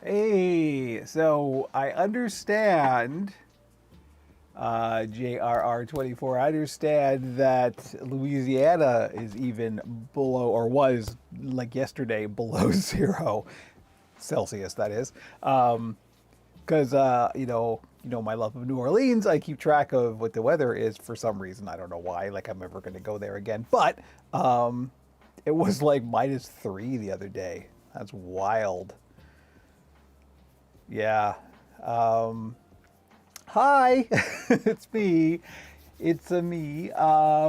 Hey, so I understand, JRR24, I understand that Louisiana is even below, or was like yesterday, below 0 Celsius, that is. Because, my love of New Orleans, I keep track of what the weather is for some reason. I don't know why, like I'm ever going to go there again. But it was like -3 the other day. That's wild. Yeah. Um, Hi, it's me. It's a me.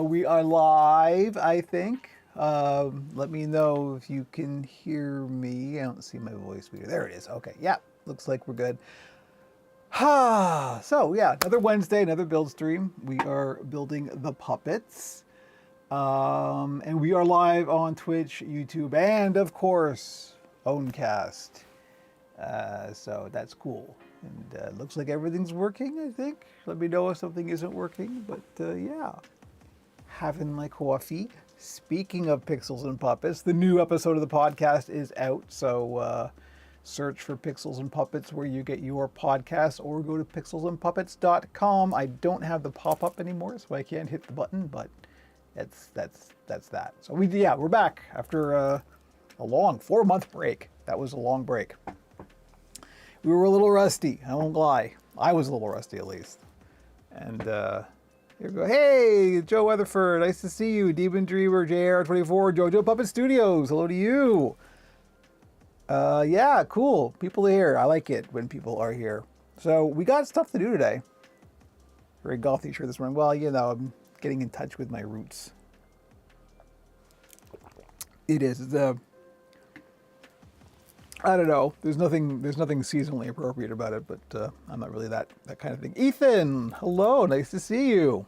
We are live, I think. Let me know if you can hear me. I don't see my voice meter. There it is. Okay. Yeah. Looks like we're good. So, yeah, another Wednesday, another build stream. We are building the puppets. And we are live on Twitch, YouTube, and of course, Owncast. So that's cool. And looks like everything's working, I think. Let me know if something isn't working. But yeah, having my coffee. Speaking of Pixels and Puppets, the new episode of the podcast is out. So search for Pixels and Puppets where you get your podcast, or go to pixelsandpuppets.com. I don't have the pop-up anymore, so I can't hit the button, but that's that. So we're back after a long 4-month break. That was a long break. We were a little rusty, I won't lie. I was a little rusty, at least. And here we go. Hey, Joe Weatherford, nice to see you. Demon Dreamer, JR24, JoJo Puppet Studios, hello to you. Yeah, cool. People are here. I like it when people are here. So we got stuff to do today. Very golfy shirt this morning. Well, I'm getting in touch with my roots. It is the... I don't know. There's nothing seasonally appropriate about it, but I'm not really that kind of thing. Ethan, hello, nice to see you.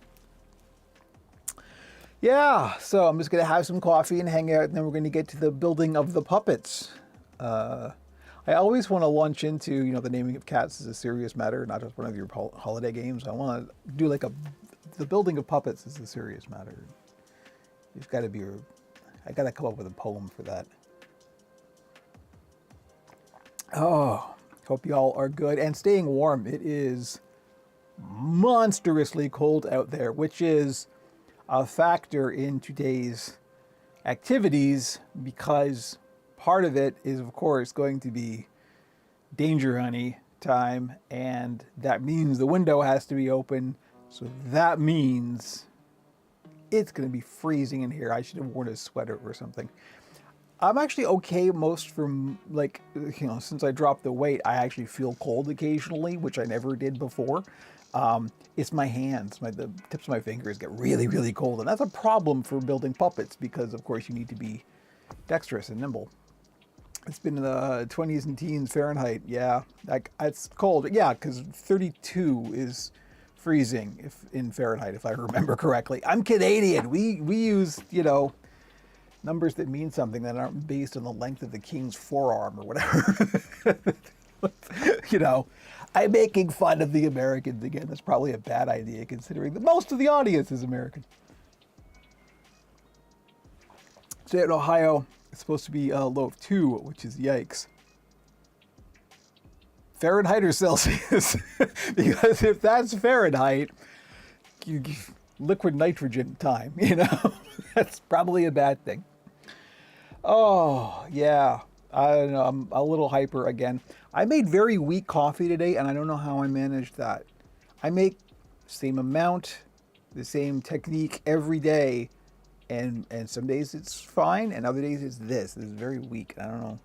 Yeah, so I'm just gonna have some coffee and hang out, and then we're gonna get to the building of the puppets. I always want to launch into, the naming of cats is a serious matter, not just one of your holiday games. I want to do like the building of puppets is a serious matter. You've got to be, I got to come up with a poem for that. Oh, hope y'all are good and staying warm. It is monstrously cold out there, which is a factor in today's activities because part of it is, of course, going to be danger honey time, and that means the window has to be open. So that means it's going to be freezing in here. I should have worn a sweater or something. I'm actually okay most from, since I dropped the weight, I actually feel cold occasionally, which I never did before. It's my hands, the tips of my fingers get really, really cold. And that's a problem for building puppets because, of course, you need to be dexterous and nimble. It's been in the 20s and teens Fahrenheit. Yeah, it's cold. Yeah, because 32 is freezing in Fahrenheit, if I remember correctly. I'm Canadian. We use, numbers that mean something that aren't based on the length of the king's forearm or whatever. I'm making fun of the Americans again. That's probably a bad idea considering that most of the audience is American. Today in Ohio, it's supposed to be a low of 2, which is yikes. Fahrenheit or Celsius? Because if that's Fahrenheit, liquid nitrogen time, That's probably a bad thing. Oh, yeah. I don't know. I'm a little hyper again. I made very weak coffee today, and I don't know how I managed that. I make same amount, the same technique every day, and some days it's fine, and other days it's this. This is very weak. I don't know.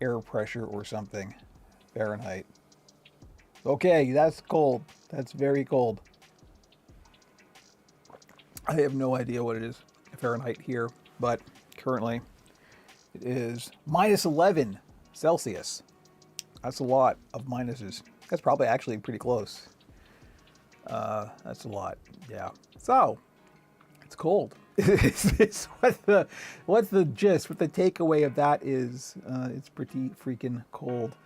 Air pressure or something. Fahrenheit. Okay, that's cold. That's very cold. I have no idea what it is Fahrenheit here, but currently it is -11 Celsius. That's a lot of minuses. That's probably actually pretty close. That's a lot, yeah. So, it's cold. What's the gist? What the takeaway of that is, it's pretty freaking cold.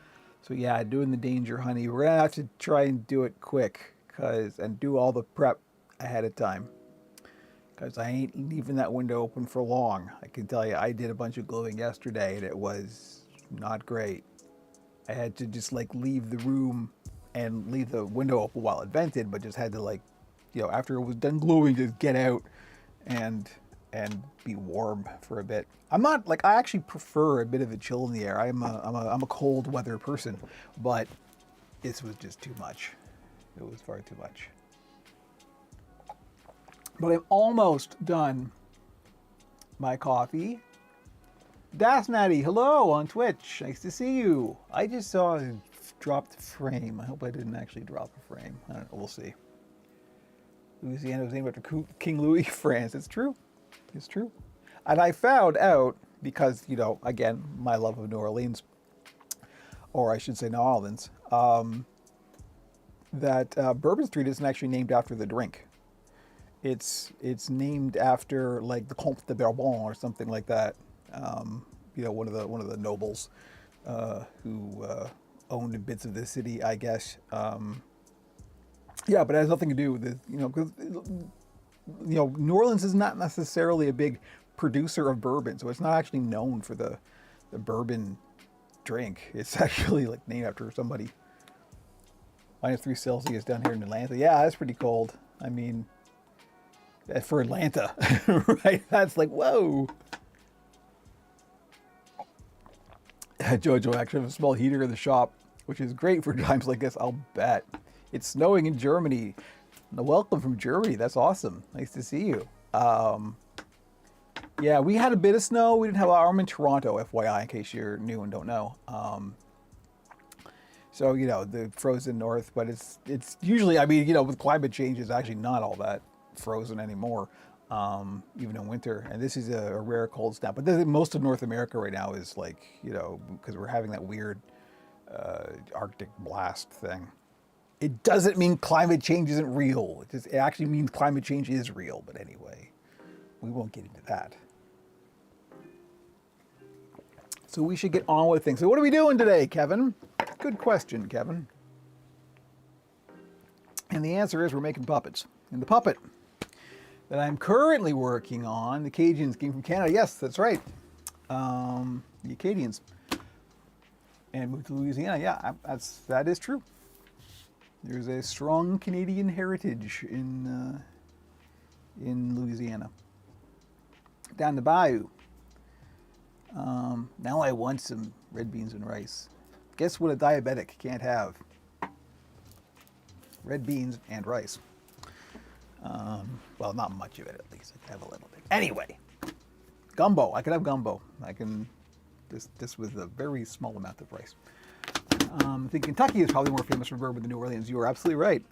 So yeah, doing the danger honey. We're gonna have to try and do it quick, and do all the prep ahead of time. Because I ain't leaving that window open for long. I can tell you, I did a bunch of gluing yesterday, and it was not great. I had to just like leave the room and leave the window open while it vented, but just had to like, after it was done glowing, just get out and be warm for a bit. I'm not like, I actually prefer a bit of a chill in the air. I'm a cold weather person, but this was just too much. It was far too much. But I'm almost done my coffee. Das Natty, hello on Twitch. Nice to see you. I just saw a dropped frame. I hope I didn't actually drop a frame. I don't know. We'll see. Louisiana was named after King Louis, France. It's true. It's true. And I found out, because, again, my love of New Orleans, or I should say New Orleans, that Bourbon Street isn't actually named after the drink. It's named after like the Comte de Bourbon or something like that. One of the nobles who owned bits of the city, I guess. But it has nothing to do with because New Orleans is not necessarily a big producer of bourbon, so it's not actually known for the bourbon drink. It's actually like named after somebody. -3 Celsius down here in Atlanta. Yeah, that's pretty cold. I mean, for Atlanta, right? That's like, whoa. Jojo actually has a small heater in the shop, which is great for times like this, I'll bet. It's snowing in Germany. Welcome from Germany. That's awesome. Nice to see you. Yeah, we had a bit of snow. We didn't have our in Toronto, FYI, in case you're new and don't know. So, the frozen north, but it's usually, with climate change, it's actually not all that frozen anymore, even in winter. And this is a rare cold snap. But most of North America right now is like, because we're having that weird Arctic blast thing. It doesn't mean climate change isn't real. It actually means climate change is real. But anyway, we won't get into that. So we should get on with things. So what are we doing today, Kevin? Good question, Kevin. And the answer is we're making puppets. And the puppet that I'm currently working on, the Cajuns came from Canada. Yes, that's right. The Acadians. And moved to Louisiana. Yeah, that is true. There's a strong Canadian heritage in Louisiana. Down the bayou. Now I want some red beans and rice. Guess what a diabetic can't have? Red beans and rice. Well, not much of it, at least. I can have a little bit. Anyway, gumbo. I can have gumbo. This with a very small amount of rice. I think Kentucky is probably more famous for bourbon than New Orleans. You are absolutely right.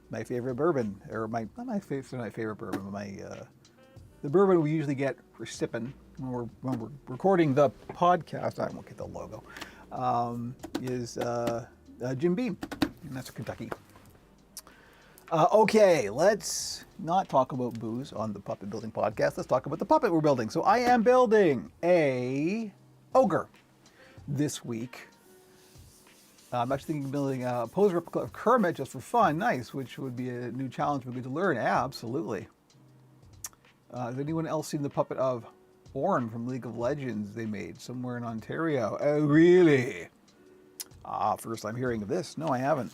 My favorite bourbon, or not my favorite bourbon, but the bourbon we usually get for sipping when we're recording the podcast. I won't get the logo. Is Jim Beam, and that's Kentucky. Okay, let's not talk about booze on the Puppet Building Podcast. Let's talk about the puppet we're building. So I am building a ogre this week. I'm actually thinking of building a pose replica of Kermit just for fun. Nice, which would be a new challenge for me to learn. Yeah, absolutely. Has anyone else seen the puppet of Orn from League of Legends they made somewhere in Ontario? Oh, really? First I'm hearing of this. No, I haven't.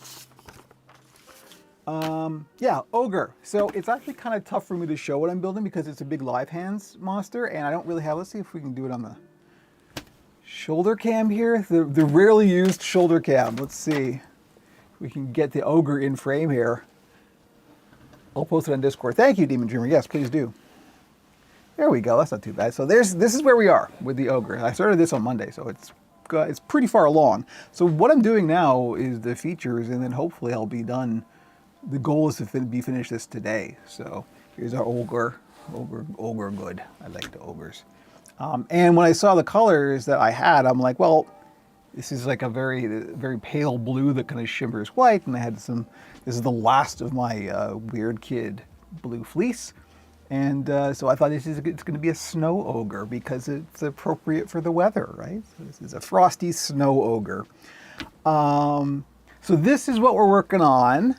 Yeah, ogre. So it's actually kind of tough for me to show what I'm building because it's a big live hands monster, and I don't really have. Let's see if we can do it on the shoulder cam here. The rarely used shoulder cam. Let's see if we can get the ogre in frame here. I'll post it on Discord. Thank you, Demon Dreamer. Yes, please do. There we go. That's not too bad. So this is where we are with the ogre. I started this on Monday, so it's pretty far along. So what I'm doing now is the features, and then hopefully I'll be done. The goal is to be finished this today. So here's our ogre good. I like the ogres. And when I saw the colors that I had, I'm like, well, this is like a very, very pale blue that kind of shimmers white. And I had this is the last of my Weird Kid blue fleece. And so I thought it's going to be a snow ogre because it's appropriate for the weather, right? So this is a frosty snow ogre. So this is what we're working on.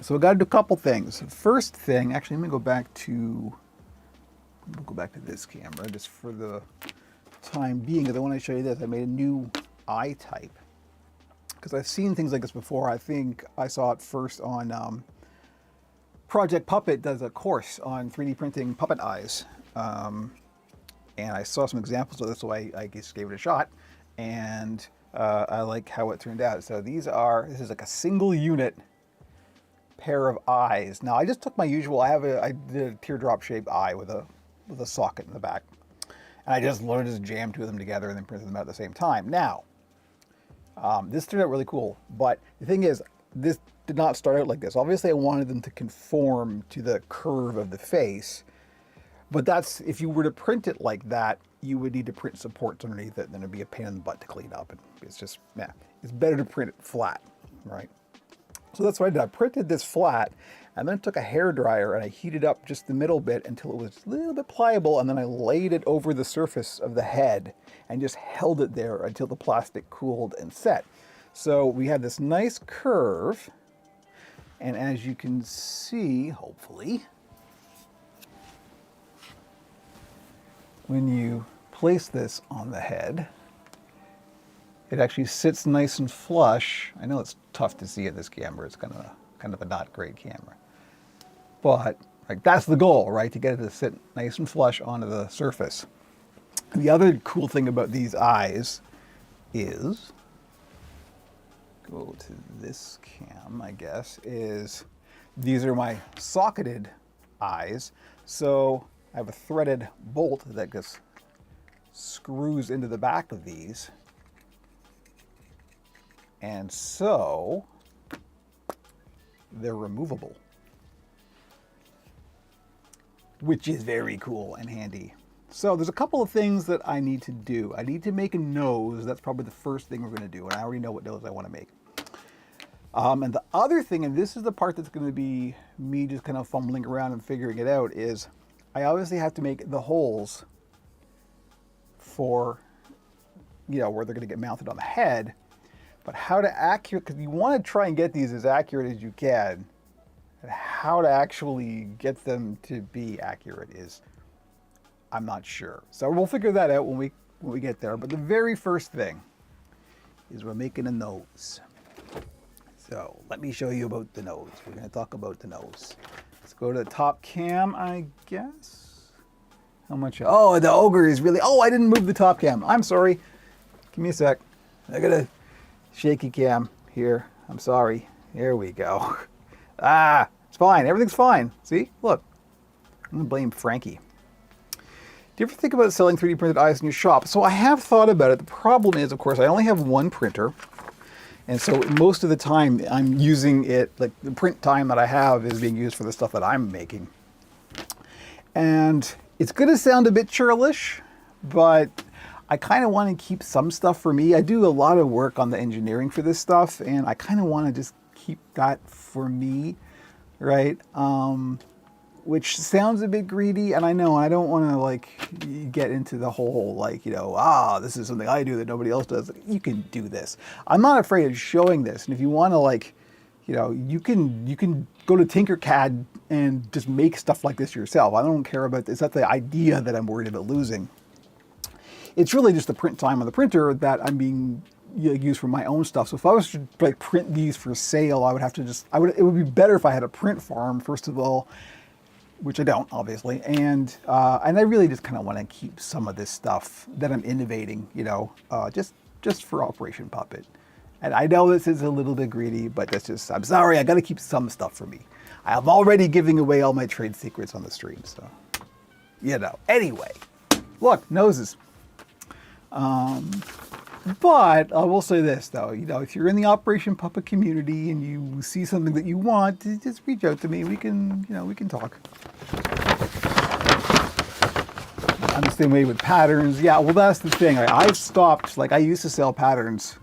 So we've got to do a couple things. First thing, actually, let me go back to this camera just for the time being. Because I want to show you this. I made a new eye type because I've seen things like this before. I think I saw it first on Project Puppet does a course on 3D printing puppet eyes. And I saw some examples of this, so I just gave it a shot. And I like how it turned out. So this is like a single unit pair of eyes. Now I just took my usual, I did a teardrop shaped eye with a socket in the back. And I just jammed two of them together and then printed them out at the same time. Now, this turned out really cool, but the thing is, this did not start out like this. Obviously I wanted them to conform to the curve of the face, but that's, if you were to print it like that, you would need to print supports underneath it, and then it'd be a pain in the butt to clean up. And it's just, it's better to print it flat, right? So that's what I did. I printed this flat, and then I took a hairdryer and I heated up just the middle bit until it was a little bit pliable, and then I laid it over the surface of the head and just held it there until the plastic cooled and set. So we have this nice curve, and as you can see, hopefully, when you place this on the head, it actually sits nice and flush. I know it's tough to see at this camera. It's kind of a not great camera. But like, that's the goal, right? To get it to sit nice and flush onto the surface. The other cool thing about these eyes is, go to this cam, I guess, is these are my socketed eyes. So I have a threaded bolt that just screws into the back of these. And so they're removable, which is very cool and handy. So there's a couple of things that I need to do. I need to make a nose. That's probably the first thing we're going to do. And I already know what nose I want to make. And the other thing, and this is the part that's going to be me just kind of fumbling around and figuring it out, is I obviously have to make the holes for, where they're going to get mounted on the head. But how to because you want to try and get these as accurate as you can. And how to actually get them to be accurate is, I'm not sure. So we'll figure that out when we get there. But the very first thing is we're making a nose. So let me show you about the nose. We're going to talk about the nose. Let's go to the top cam, I guess. How much? Oh, the ogre is really, I didn't move the top cam. I'm sorry. Give me a sec. I got a shaky cam here. I'm sorry. Here we go. It's fine. Everything's fine. See? Look. I'm going to blame Frankie. Do you ever think about selling 3D printed eyes in your shop? So I have thought about it. The problem is, of course, I only have one printer. And so most of the time I'm using it, like the print time that I have is being used for the stuff that I'm making. And it's going to sound a bit churlish, but I kind of want to keep some stuff for me. I do a lot of work on the engineering for this stuff, and I kind of want to just keep that for me, right? Which sounds a bit greedy, and I know I don't want to get into the whole this is something I do that nobody else does. You can do this. I'm not afraid of showing this, and if you want to you can go to Tinkercad and just make stuff like this yourself. I don't care about this. It's not the idea that I'm worried about losing. It's really just the print time on the printer that I'm being used for my own stuff. So if I was to print these for sale, I would have to it would be better if I had a print farm, first of all, which I don't, obviously. And I really just kind of want to keep some of this stuff that I'm innovating, just for Operation Puppet. And I know this is a little bit greedy, but that's just, I'm sorry, I got to keep some stuff for me. I'm already giving away all my trade secrets on the stream, so, Anyway, look, noses. But I will say this, though, if you're in the Operation Puppet community and you see something that you want, just reach out to me. We can talk. I'm the same way with patterns. Yeah, well, that's the thing. I've stopped, I used to sell patterns.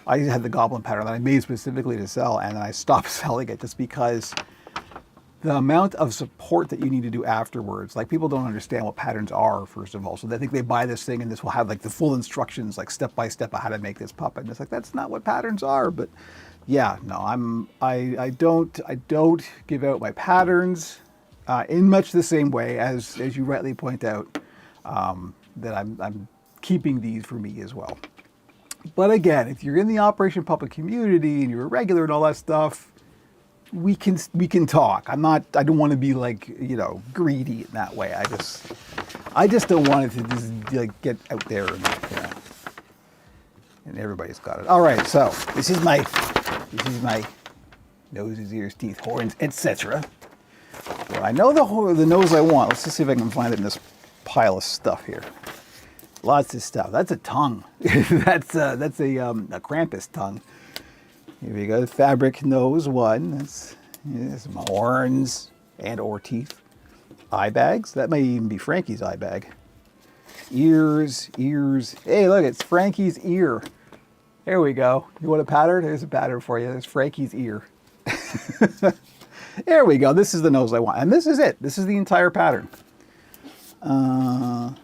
I had the goblin pattern that I made specifically to sell, and I stopped selling it just because the amount of support that you need to do afterwards, people don't understand what patterns are, first of all. So they think they buy this thing and this will have the full instructions, step by step of how to make this puppet. And it's that's not what patterns are. But yeah, no, I don't give out my patterns in much the same way as you rightly point out, that I'm keeping these for me as well. But again, if you're in the Operation Puppet community and you're a regular and all that stuff, we can talk. I don't want to be like, you know, greedy in that way. I just don't want it to just like get out there and, you know, and everybody's got it. All right, so this is my noses, ears, teeth, horns, etc. Well, I know the nose I want. Let's just see if I can find it in this pile of stuff here. Lots of stuff. That's a tongue. that's a Krampus tongue. Here we go. Fabric nose one. That's some horns and or teeth. Eye bags. That may even be Frankie's eye bag. Ears. Hey, look, it's Frankie's ear. There we go. You want a pattern? There's a pattern for you. There's Frankie's ear. There we go. This is the nose I want. And this is it. This is the entire pattern. So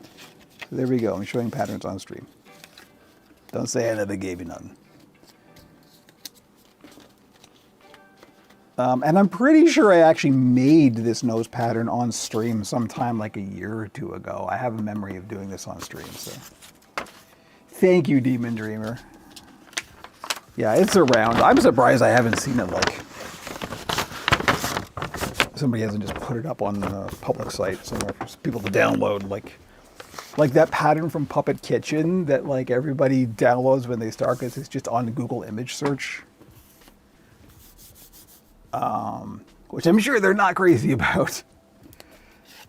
there we go. I'm showing patterns on stream. Don't say I never gave you nothing. And I'm pretty sure I actually made this nose pattern on stream sometime like a year or two ago. I have a memory of doing this on stream. So thank you, Demon Dreamer. Yeah, it's around. I'm surprised I haven't seen it, like, somebody hasn't just put it up on a public site somewhere for people to download, like that pattern from Puppet Kitchen that like everybody downloads when they start because it's just on Google image search. Which I'm sure they're not crazy about.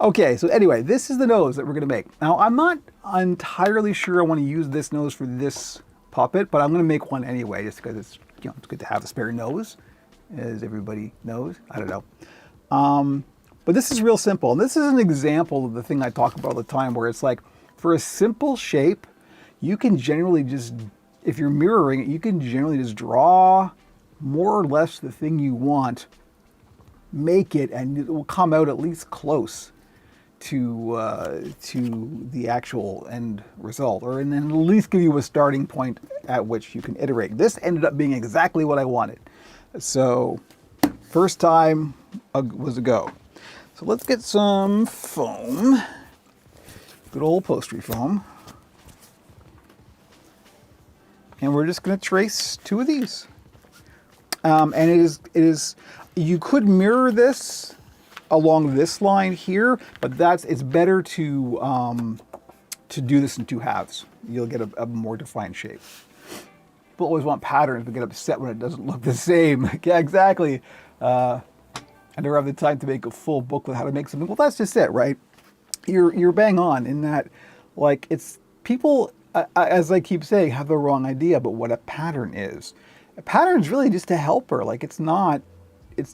Okay, so anyway, this is the nose that we're gonna make. Now, I'm not entirely sure I want to use this nose for this puppet, but I'm gonna make one anyway, just because it's, you know, it's good to have a spare nose, as everybody knows. I don't know. But this is real simple. And this is an example of the thing I talk about all the time, where it's like, for a simple shape, you can generally just, if you're mirroring it, you can generally just draw more or less the thing you want, make it, and it will come out at least close to the actual end result, or and then at least give you a starting point at which you can iterate. This ended up being exactly what I wanted. So first time was a go. So let's get some foam, good old upholstery foam. And we're just going to trace two of these. And it is, you could mirror this along this line here, but it's better to do this in two halves. You'll get a more defined shape. People always want patterns, but get upset when it doesn't look the same. Yeah, exactly. I never have the time to make a full booklet how to make something. Well, that's just it, right? You're bang on in that, like, it's people, as I keep saying, have the wrong idea about what a pattern is. A pattern is really just a helper. Like, it's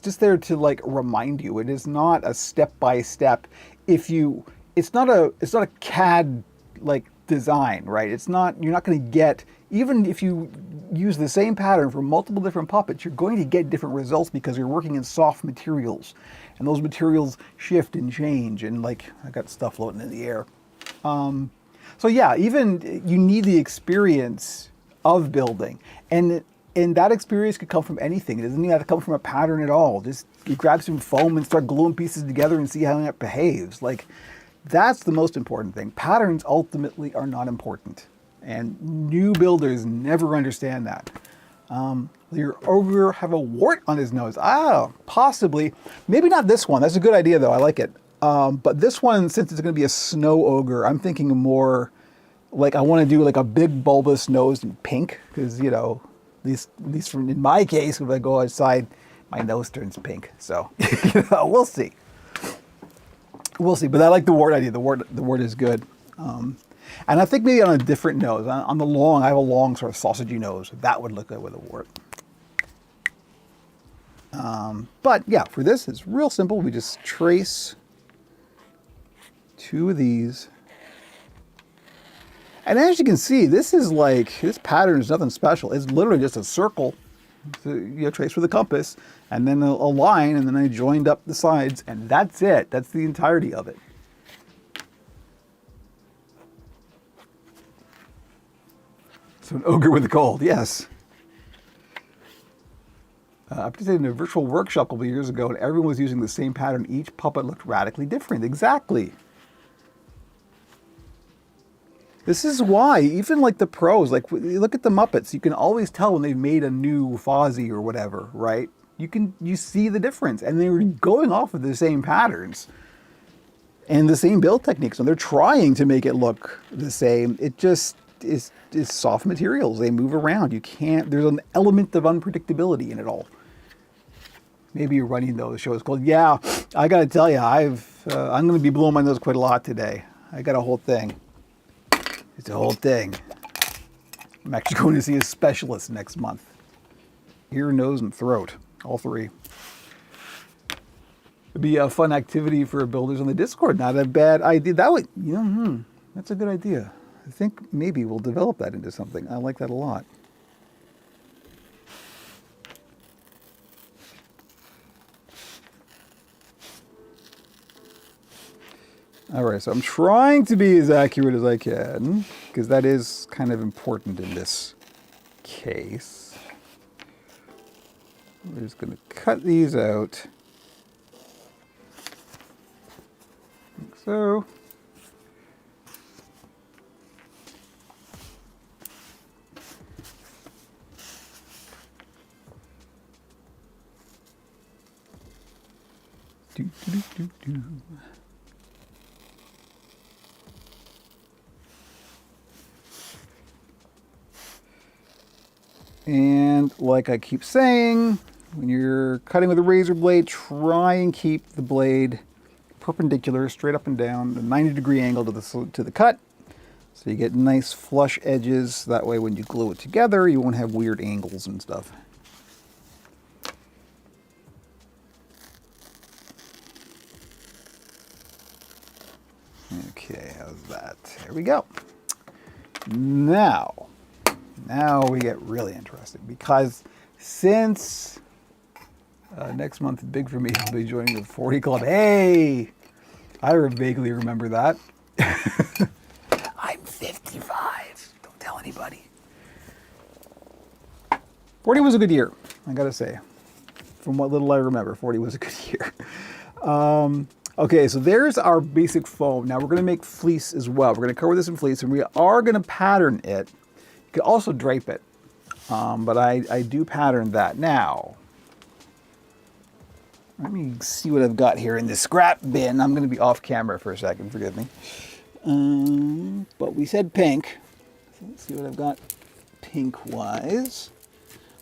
just there to like remind you. It is not a step-by-step. It's not a CAD like design, right? You're not going to get, even if you use the same pattern for multiple different puppets, you're going to get different results because you're working in soft materials, and those materials shift and change. And like, I got stuff floating in the air. So yeah, even you need the experience of building, and that experience could come from anything. It doesn't even have to come from a pattern at all. Just you grab some foam and start gluing pieces together and see how it behaves. Like, that's the most important thing. Patterns ultimately are not important, and new builders never understand that. Your ogre have a wart on his nose. Possibly. Maybe not this one. That's a good idea, though. I like it. But this one, since it's going to be a snow ogre, I'm thinking more like I want to do like a big bulbous nose in pink, because, you know, at least in my case, if I go outside, my nose turns pink. So we'll see. We'll see. But I like the wart idea. The wart is good. And I think maybe on a different nose. On the long, I have a long sort of sausagey nose. That would look good with a wart. But yeah, for this, it's real simple. We just trace two of these. And as you can see, this pattern is nothing special. It's literally just a circle, trace with a compass, and then a line, and then I joined up the sides, and that's it. That's the entirety of it. So an ogre with a cold, yes. I participated in a virtual workshop a couple of years ago, and everyone was using the same pattern. Each puppet looked radically different. Exactly. This is why, even like the pros, like you look at the Muppets, you can always tell when they've made a new Fozzie or whatever, right? You see the difference, and they were going off of the same patterns and the same build techniques. So they're trying to make it look the same. It just is soft materials. They move around. You can't. There's an element of unpredictability in it all. Maybe you're running those shows called. Yeah, I got to tell you, I'm going to be blowing my nose quite a lot today. I got a whole thing. It's a whole thing. I'm actually going to see a specialist next month. Ear, nose, and throat. All three. It'd be a fun activity for builders on the Discord. Not a bad idea. That would, that's a good idea. I think maybe we'll develop that into something. I like that a lot. All right, so I'm trying to be as accurate as I can, because that is kind of important in this case. We're just going to cut these out. Like so. Do, do, do, do. And like I keep saying, when you're cutting with a razor blade, try and keep the blade perpendicular, straight up and down, a 90-degree angle to the cut, so you get nice flush edges. That way when you glue it together, you won't have weird angles and stuff. Okay, how's that? There we go. Now we get really interesting, because since next month is big for me, I'll be joining the 40 Club. Hey, I vaguely remember that. I'm 55. Don't tell anybody. 40 was a good year, I gotta say. From what little I remember, 40 was a good year. Okay, so there's our basic foam. Now we're going to make fleece as well. We're going to cover this in fleece, and we are going to pattern it. You can also drape it, but I do pattern that. Now, let me see what I've got here in this scrap bin. I'm going to be off camera for a second, forgive me. But we said pink, so let's see what I've got pink-wise.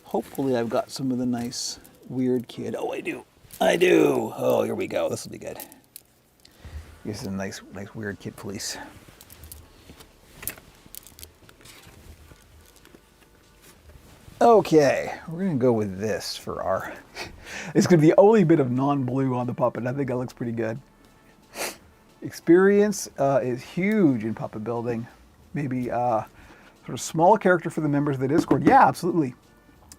Hopefully I've got some of the nice weird kid. Oh, I do. Oh, here we go. This will be good. This is a nice weird kid fleece. Okay, we're gonna go with this for our, it's gonna be the only bit of non-blue on the puppet. I think that looks pretty good. Experience is huge in puppet building. Maybe sort of small character for the members of the Discord. Yeah, absolutely.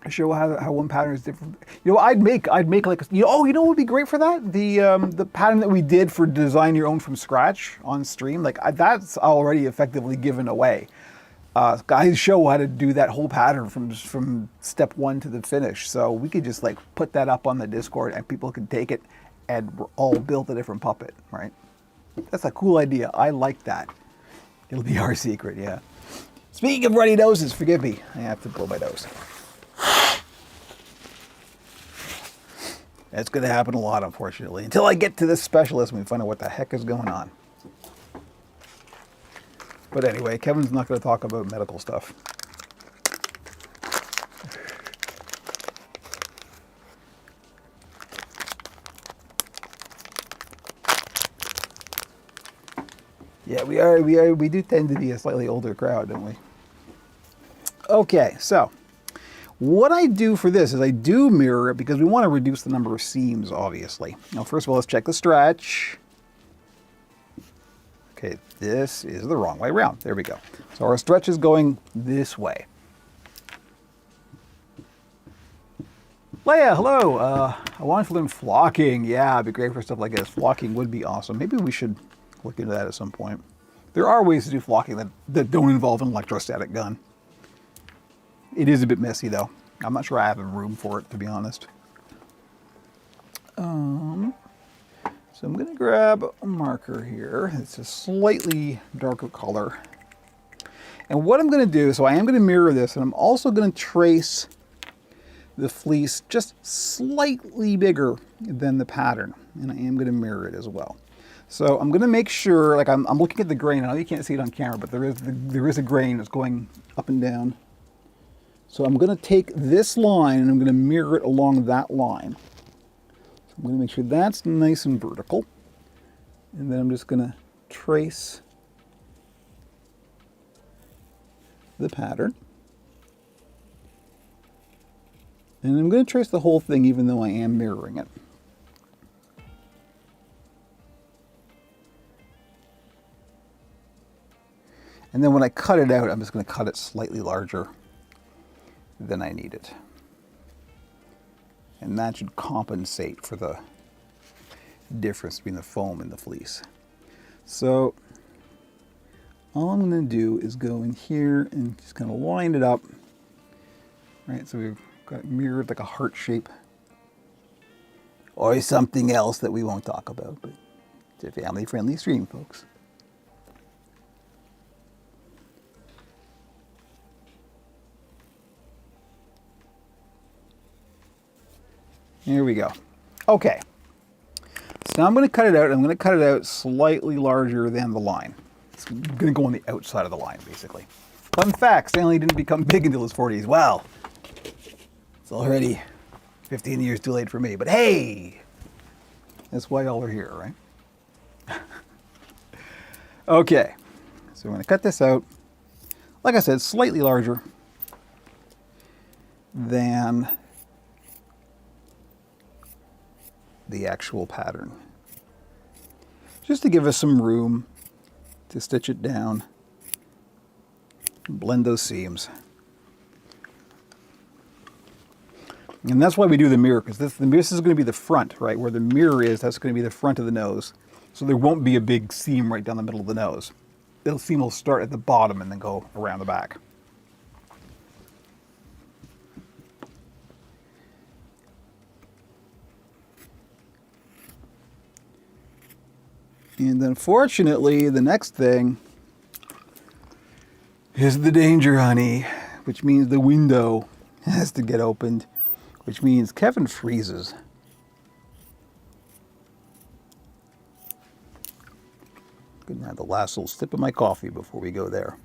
Show how one pattern is different. You know, I'd make like you know what would be great for that? The pattern that we did for design your own from scratch on stream. Like that's already effectively given away. Guys show how to do that whole pattern from step one to the finish. So we could just like put that up on the Discord and people can take it and we're all build a different puppet, right? That's a cool idea. I like that. It'll be our secret, yeah. Speaking of runny noses, forgive me. I have to blow my nose. That's going to happen a lot, unfortunately, until I get to this specialist and we find out what the heck is going on. But anyway, Kevin's not going to talk about medical stuff. Yeah, we do tend to be a slightly older crowd, don't we? Okay, so what I do for this is I do mirror it because we want to reduce the number of seams, obviously. Now, first of all, let's check the stretch. Okay, this is the wrong way around. There we go. So our stretch is going this way. Leia, hello. I wanted to learn flocking. Yeah, it'd be great for stuff like this. Flocking would be awesome. Maybe we should look into that at some point. There are ways to do flocking that don't involve an electrostatic gun. It is a bit messy, though. I'm not sure I have the room for it, to be honest. So I'm going to grab a marker here. It's a slightly darker color. And what I'm going to do, so I am going to mirror this, and I'm also going to trace the fleece just slightly bigger than the pattern, and I am going to mirror it as well. So I'm going to make sure, like I'm looking at the grain. I know you can't see it on camera, but there is a grain that's going up and down. So I'm going to take this line and I'm going to mirror it along that line. So I'm going to make sure that's nice and vertical, and then I'm just going to trace the pattern. And I'm going to trace the whole thing even though I am mirroring it. And then when I cut it out, I'm just going to cut it slightly larger than I need it. And that should compensate for the difference between the foam and the fleece. So all I'm going to do is go in here and just kind of line it up. Right, so we've got it mirrored like a heart shape, or something else that we won't talk about, but it's a family-friendly stream, folks. Here we go. Okay, so now I'm going to cut it out. I'm going to cut it out slightly larger than the line. It's going to go on the outside of the line, basically. Fun fact, Stanley didn't become big until his 40s. Well, it's already 15 years too late for me, but hey, that's why y'all are here, right? Okay, so I'm going to cut this out. Like I said, slightly larger than the actual pattern, just to give us some room to stitch it down, blend those seams. And that's why we do the mirror, because this is going to be the front, right? Where the mirror is, that's going to be the front of the nose. So there won't be a big seam right down the middle of the nose. The seam will start at the bottom and then go around the back. And unfortunately, the next thing is the danger, honey, which means the window has to get opened, which means Kevin freezes. Gonna have the last little sip of my coffee before we go there.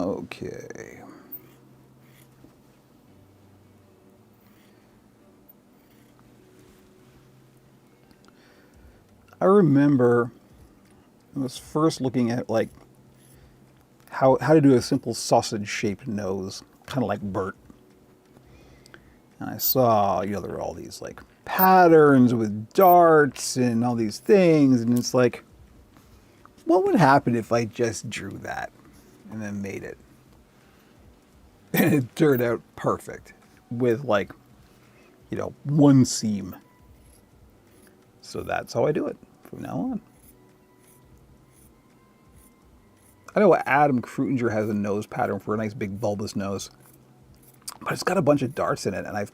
Okay. I remember I was first looking at like how to do a simple sausage-shaped nose, kind of like Bert. And I saw, you know, there were all these like patterns with darts and all these things, and it's like, what would happen if I just drew that and then made it? And it turned out perfect with like, you know, one seam. So that's how I do it from now on. I know Adam Krutinger has a nose pattern for a nice big bulbous nose, but it's got a bunch of darts in it, and I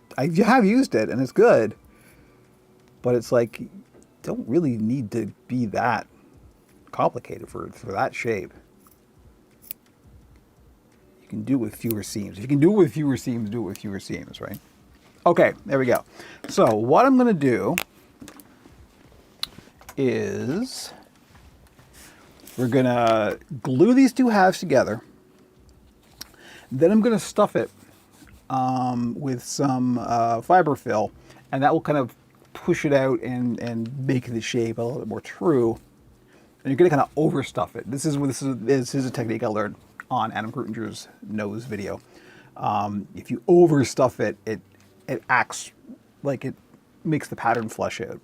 have used it and it's good, but it's like, you don't really need to be that complicated for that shape. You can do it with fewer seams. If you can do it with fewer seams, do it with fewer seams, right? Okay, there we go. So what I'm going to do is we're going to glue these two halves together. Then I'm going to stuff it with some fiberfill, and that will kind of push it out and make the shape a little bit more true. And you're going to kind of overstuff it. This is a technique I learned on Adam Krutinger's nose video. If you overstuff it, it acts like it makes the pattern flush out.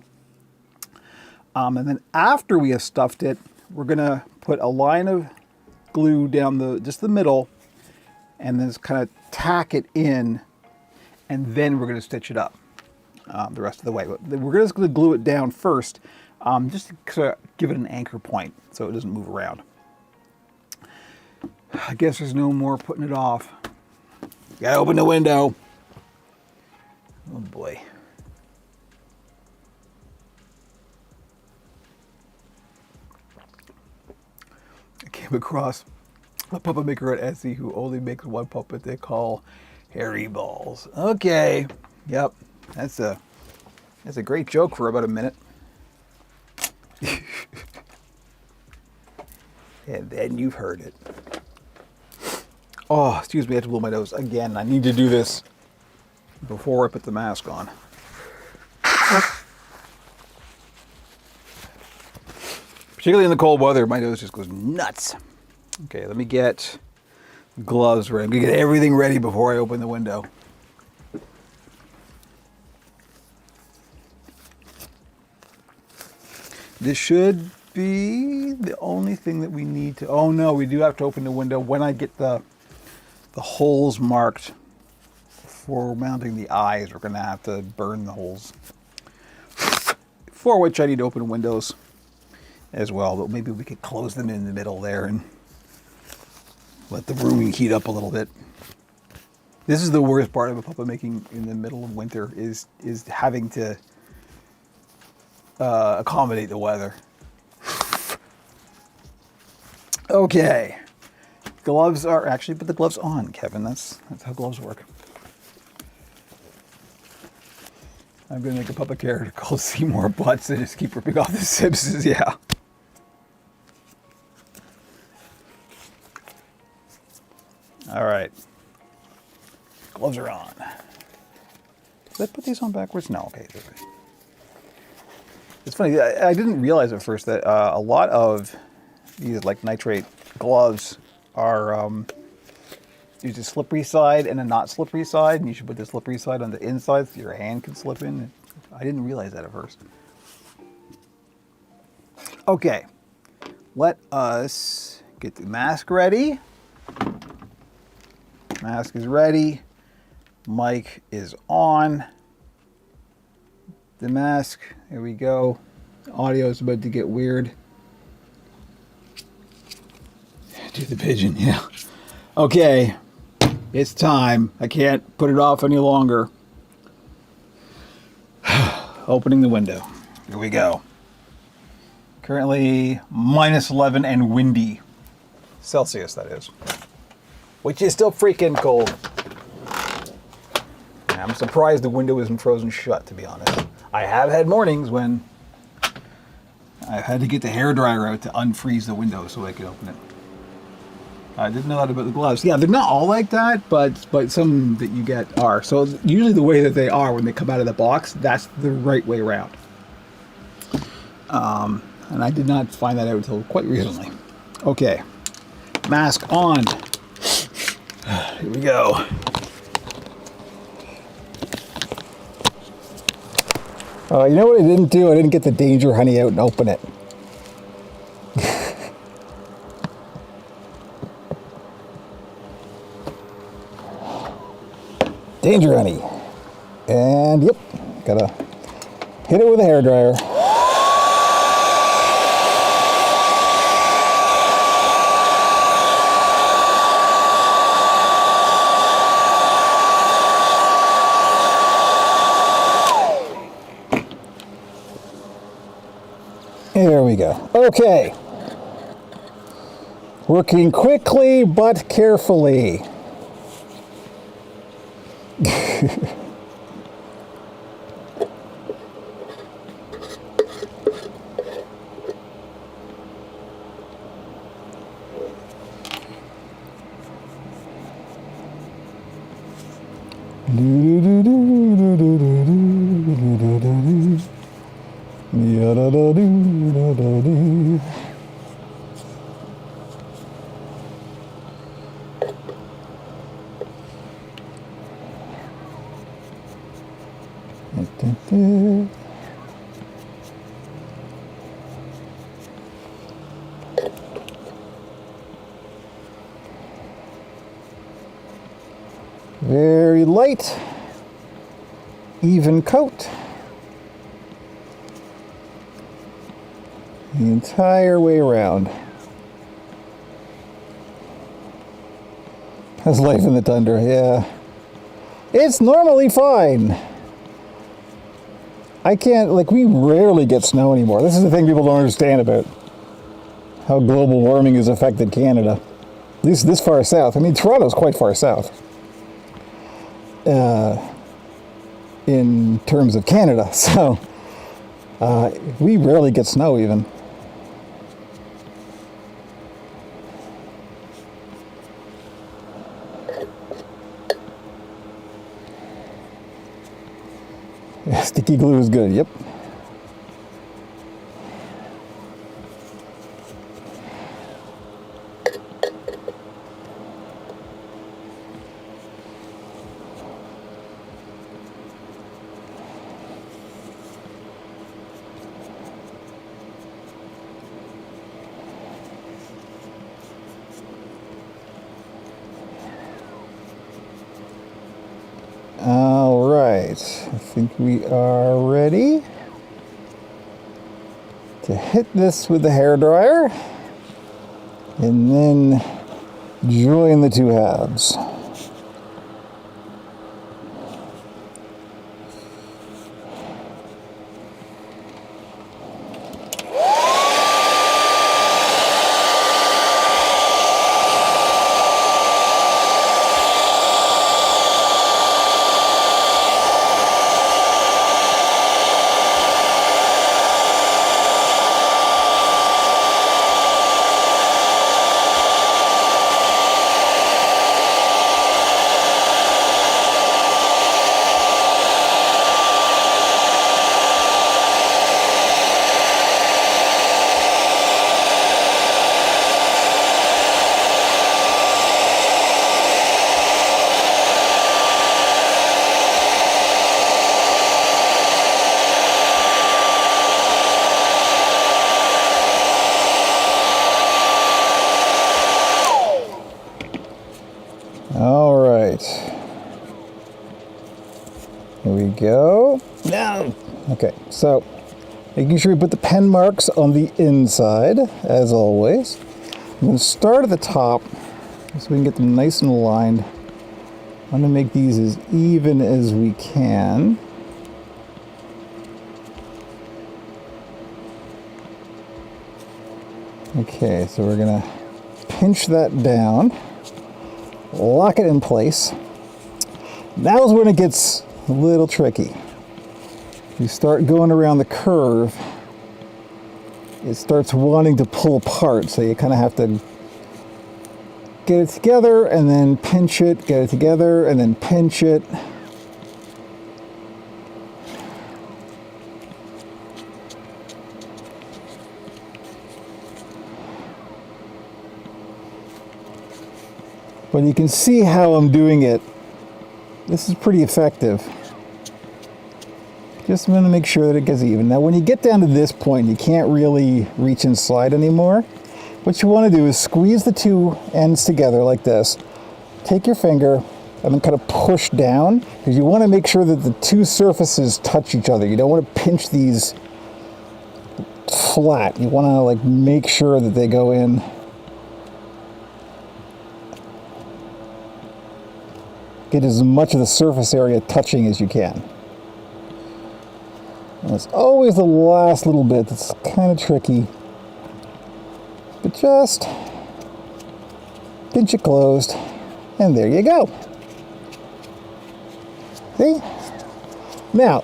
And then after we have stuffed it, we're going to put a line of glue down just the middle, and then just kind of tack it in, and then we're going to stitch it up the rest of the way. But we're just going to glue it down first, just to give it an anchor point so it doesn't move around. I guess there's no more putting it off. Gotta open the window. Oh boy. I came across a puppet maker at Etsy who only makes one puppet they call Hairy Balls. Okay. Yep. That's a great joke for about a minute. And then you've heard it. Oh, excuse me, I have to blow my nose again. I need to do this before I put the mask on. Particularly in the cold weather, my nose just goes nuts. Okay, let me get gloves ready. I'm gonna get everything ready before I open the window. This should be the only thing that we need to... Oh no, we do have to open the window when I get the holes marked for mounting the eyes. We're going to have to burn the holes. For which I need to open windows as well, but maybe we could close them in the middle there and let the room heat up a little bit. This is the worst part of a puppet making in the middle of winter is having to accommodate the weather. Okay. Gloves are actually, put the gloves on, Kevin. That's how gloves work. I'm going to make a puppet character called Seymour Butts and just keep ripping off the Simpsons. Yeah. All right. Gloves are on. Did I put these on backwards? No. Okay. It's funny. I didn't realize at first that a lot of these like nitrate gloves are there's a slippery side and a not slippery side, and you should put the slippery side on the inside so your hand can slip in. I didn't realize that at first. Okay, let us get the mask ready. Mask is ready. Mic is on. The mask, there we go. Audio is about to get weird. Do the pigeon, yeah. Okay, it's time. I can't put it off any longer. Opening the window. Here we go. Currently -11 and windy. Celsius, that is. Which is still freaking cold. I'm surprised the window isn't frozen shut, to be honest. I have had mornings when I've had to get the hairdryer out to unfreeze the window so I could open it. I didn't know that about the gloves. Yeah, they're not all like that, but some that you get are. So usually the way that they are when they come out of the box, that's the right way around. And I did not find that out until quite recently. Okay, mask on. Here we go. You know what I didn't do? I didn't get the Danger Honey out and open it. Danger Honey. And yep, gotta hit it with a hairdryer. There we go. Okay. Working quickly but carefully. Very light, even coat. The entire way around. That's life in the tundra, yeah. It's normally fine. I can't, like, we rarely get snow anymore. This is the thing people don't understand about how global warming has affected Canada. At least this far south. I mean, Toronto's quite far south in terms of Canada. So we rarely get snow even. Sticky glue is good, yep. All right, I think we are ready to hit this with the hairdryer and then join the two halves. All right, here we go. Now, okay, so making sure we put the pen marks on the inside, as always. I'm going to start at the top so we can get them nice and aligned. I'm going to make these as even as we can. Okay, so we're going to pinch that down. Lock it in place. Now is when it gets a little tricky. You start going around the curve, it starts wanting to pull apart, so you kind of have to get it together and then pinch it, get it together and then pinch it. But you can see how I'm doing it. This is pretty effective. Just want to make sure that it gets even. Now when you get down to this point, you can't really reach and slide anymore. What you want to do is squeeze the two ends together like this. Take your finger and then kind of push down, because you want to make sure that the two surfaces touch each other. You don't want to pinch these flat. You want to like make sure that they go in. Get as much of the surface area touching as you can. And it's always the last little bit that's kind of tricky. But just pinch it closed, and there you go. See? Now,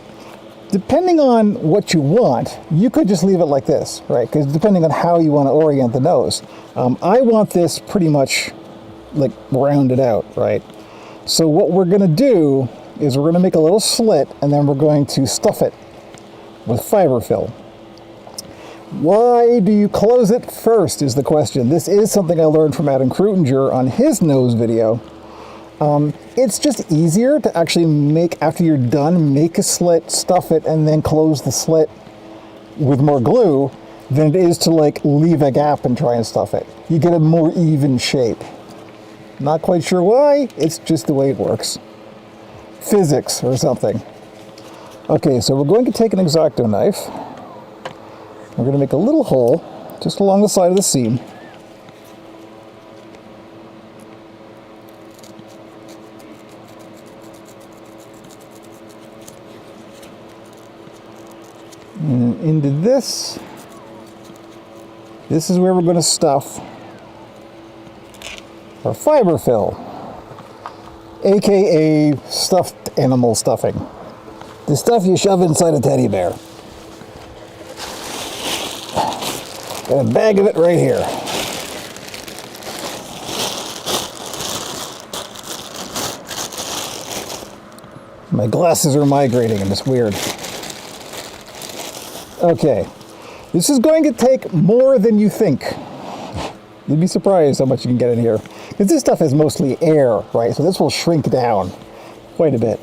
depending on what you want, you could just leave it like this, right? Because depending on how you want to orient the nose. I want this pretty much like rounded out, right? So what we're going to do is we're going to make a little slit, and then we're going to stuff it with fiber fill. Why do you close it first is the question. This is something I learned from Adam Krutinger on his nose video. It's just easier to actually make, after you're done, make a slit, stuff it, and then close the slit with more glue than it is to like leave a gap and try and stuff it. You get a more even shape. Not quite sure why, it's just the way it works. Physics or something. Okay, so we're going to take an X-Acto knife. We're going to make a little hole just along the side of the seam. into this. This is where we're going to stuff our fiber fill, aka stuffed animal stuffing. The stuff you shove inside a teddy bear. Got a bag of it right here. My glasses are migrating and it's weird. Okay, this is going to take more than you think. You'd be surprised how much you can get in here. Because this stuff is mostly air, right? So this will shrink down quite a bit.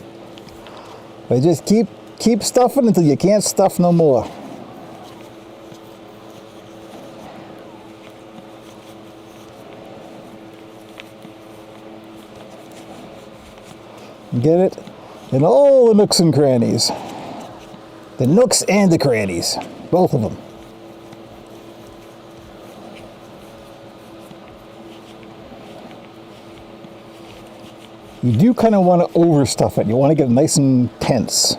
But just keep stuffing until you can't stuff no more. Get it in all the nooks and crannies. The nooks and the crannies, both of them. You do kind of want to overstuff it. You want to get it nice and tense.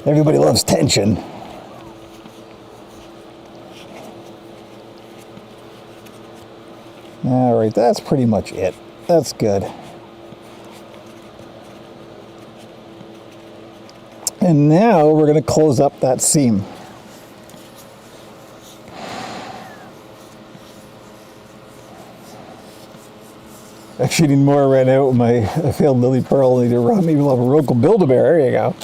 Everybody loves tension. All right, that's pretty much it. That's good. And now we're going to close up that seam. Actually, need more right now with my failed lily pearl. I need to run. Maybe we'll have a local Build-A-Bear. There you go.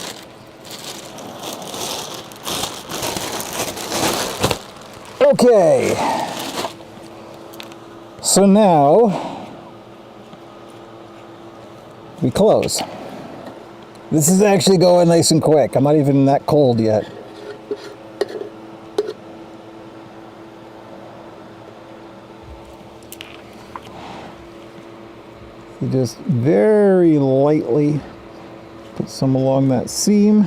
Okay. So now we close. This is actually going nice and quick. I'm not even that cold yet. You just very lightly put some along that seam.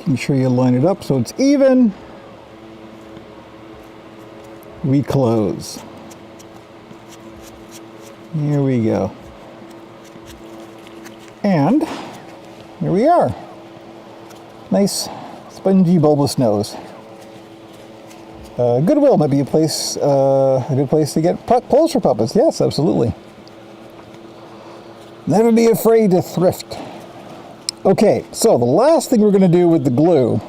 Make sure you line it up so it's even. We close. Here we go. And here we are. Nice spongy bulbous nose. Goodwill might be a good place to get clothes for puppets. Yes, absolutely. Never be afraid to thrift. Okay, so the last thing we're going to do with the glue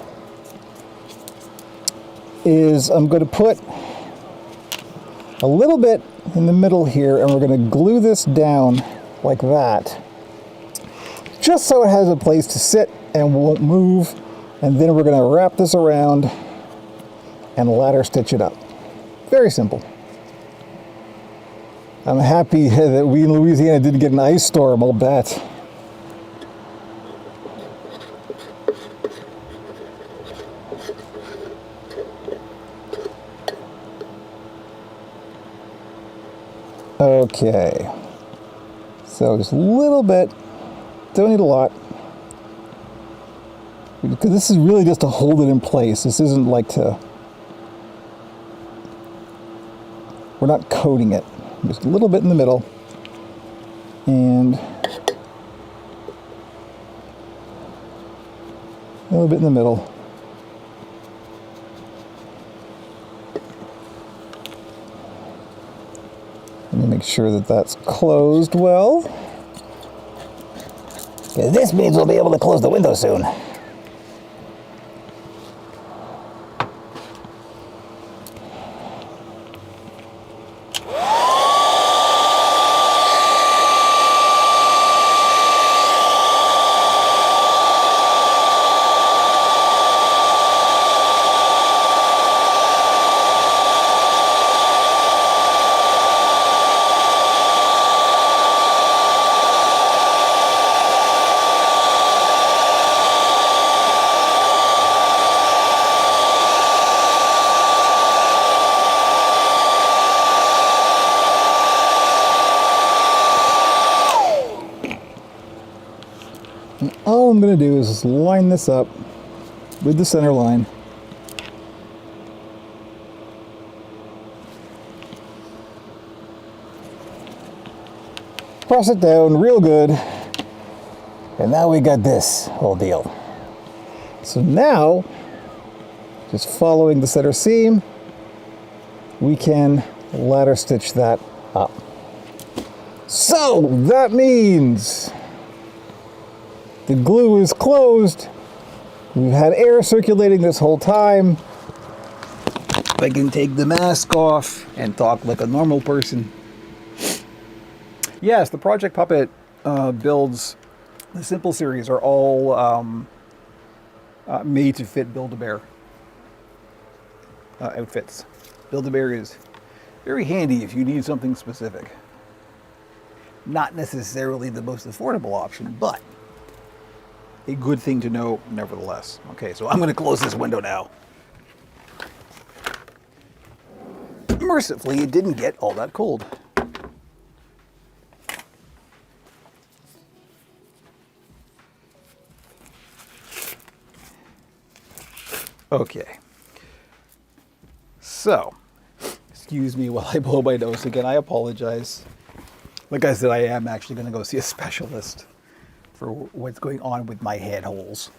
is I'm going to put a little bit in the middle here, and we're going to glue this down like that, just so it has a place to sit and won't move. And then we're going to wrap this around and ladder stitch it up. Very simple. I'm happy that we in Louisiana didn't get an ice storm, I'll bet. Okay, so just a little bit, don't need a lot, because this is really just to hold it in place. This isn't like we're not coating it, just a little bit in the middle, and a little bit in the middle. Make sure that that's closed well. Yeah, this means we'll be able to close the window soon. I'm going to do is just line this up with the center line. Press it down real good. And now we got this whole deal. So now, just following the center seam, we can ladder stitch that up. So that means the glue is closed. We've had air circulating this whole time. I can take the mask off and talk like a normal person. Yes, the Project Puppet builds, the Simple series are all made to fit Build-A-Bear outfits. Build-A-Bear is very handy if you need something specific. Not necessarily the most affordable option, but a good thing to know nevertheless. Okay, so I'm going to close this window now. Mercifully, it didn't get all that cold. Okay. So, excuse me while I blow my nose again. I apologize. Like I said, I am actually going to go see a specialist for what's going on with my head holes.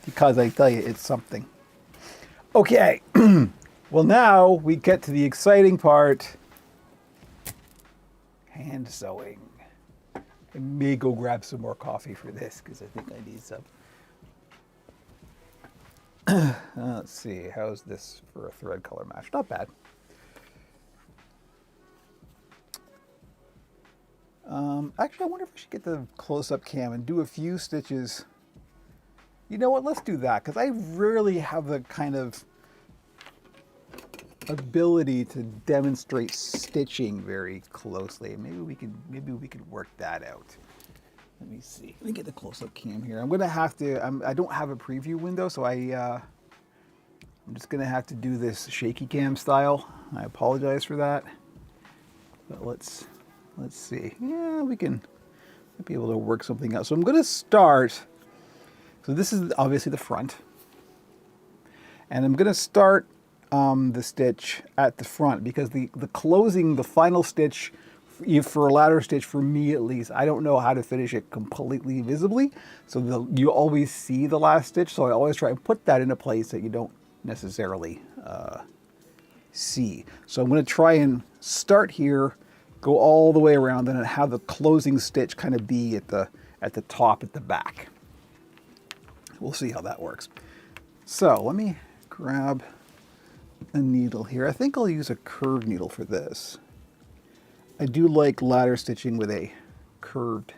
Because I tell you, it's something. Okay. Well, now we get to the exciting part. Hand sewing. I may go grab some more coffee for this because I think I need some. Let's see, how's this for a thread color match? Not bad. Actually, I wonder if I should get the close-up cam and do a few stitches. You know what, let's do that, because I rarely have the kind of ability to demonstrate stitching very closely. Maybe we could work that out. Let me see. Let me get the close-up cam here. I'm gonna have to. I don't have a preview window, so I'm just gonna have to do this shaky cam style. I apologize for that. But let's see. Yeah, we can be able to work something out. So I'm gonna start. So this is obviously the front, and I'm gonna start the stitch at the front because the closing, the final stitch for a ladder stitch, for me at least, I don't know how to finish it completely visibly. So you always see the last stitch. So I always try and put that in a place that you don't necessarily see. So I'm going to try and start here, go all the way around, and then have the closing stitch kind of be at the top at the back. We'll see how that works. So let me grab a needle here. I think I'll use a curved needle for this. I do like ladder stitching with a curved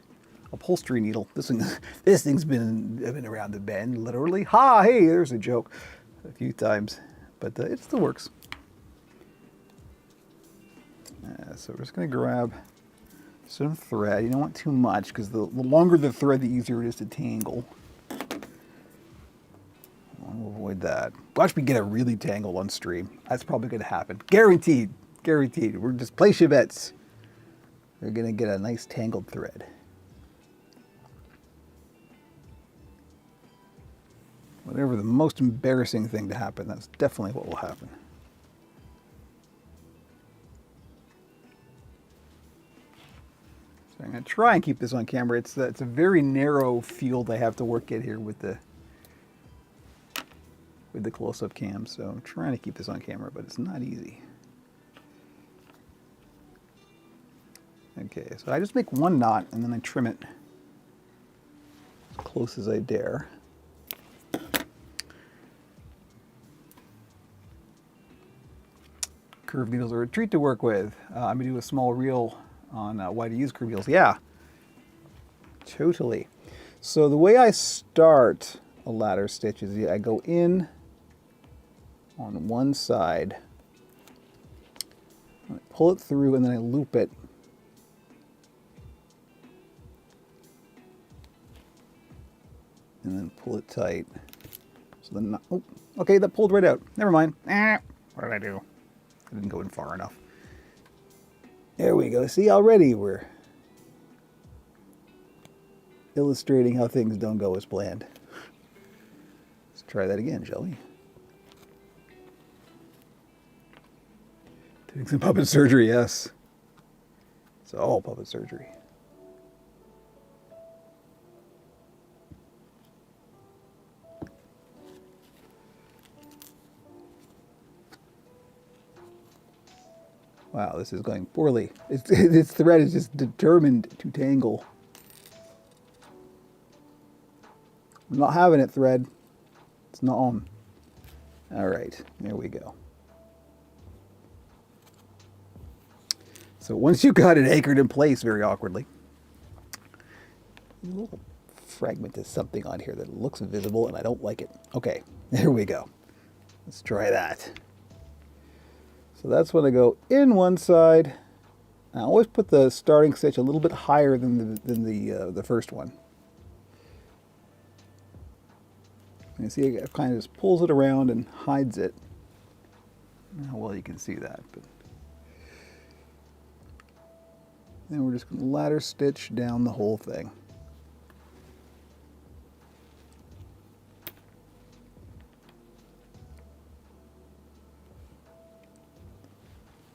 upholstery needle. This thing's been around the bend, literally. Ha! Hey, there's a joke a few times, but it still works. So we're just going to grab some thread. You don't want too much because the longer the thread, the easier it is to tangle. We'll avoid that. Watch me get it really tangled on stream. That's probably going to happen. Guaranteed. Guaranteed. We're just place your bets. They're going to get a nice tangled thread. Whatever the most embarrassing thing to happen, that's definitely what will happen. So I'm going to try and keep this on camera. It's a very narrow field I have to work at here with the close-up cam. So I'm trying to keep this on camera, but it's not easy. Okay, so I just make one knot and then I trim it as close as I dare. Curved needles are a treat to work with. I'm gonna do a small reel on why to use curved needles. Yeah, totally. So the way I start a ladder stitch is I go in on one side, I pull it through, and then I loop it. And then pull it tight. So then, oh, okay, that pulled right out. Never mind. What did I do? I didn't go in far enough. There we go. See, already we're illustrating how things don't go as planned. Let's try that again, shall we? Doing some puppet surgery, yes. It's all puppet surgery. Wow, this is going poorly. This thread is just determined to tangle. I'm not having it, thread. It's not on. All right, there we go. So once you got it anchored in place very awkwardly, a little fragment of something on here that looks visible and I don't like it. Okay, there we go. Let's try that. So that's when I go in one side. I always put the starting stitch a little bit higher than the first one. And you see it kind of just pulls it around and hides it. Well, you can see that. But then we're just going to ladder stitch down the whole thing.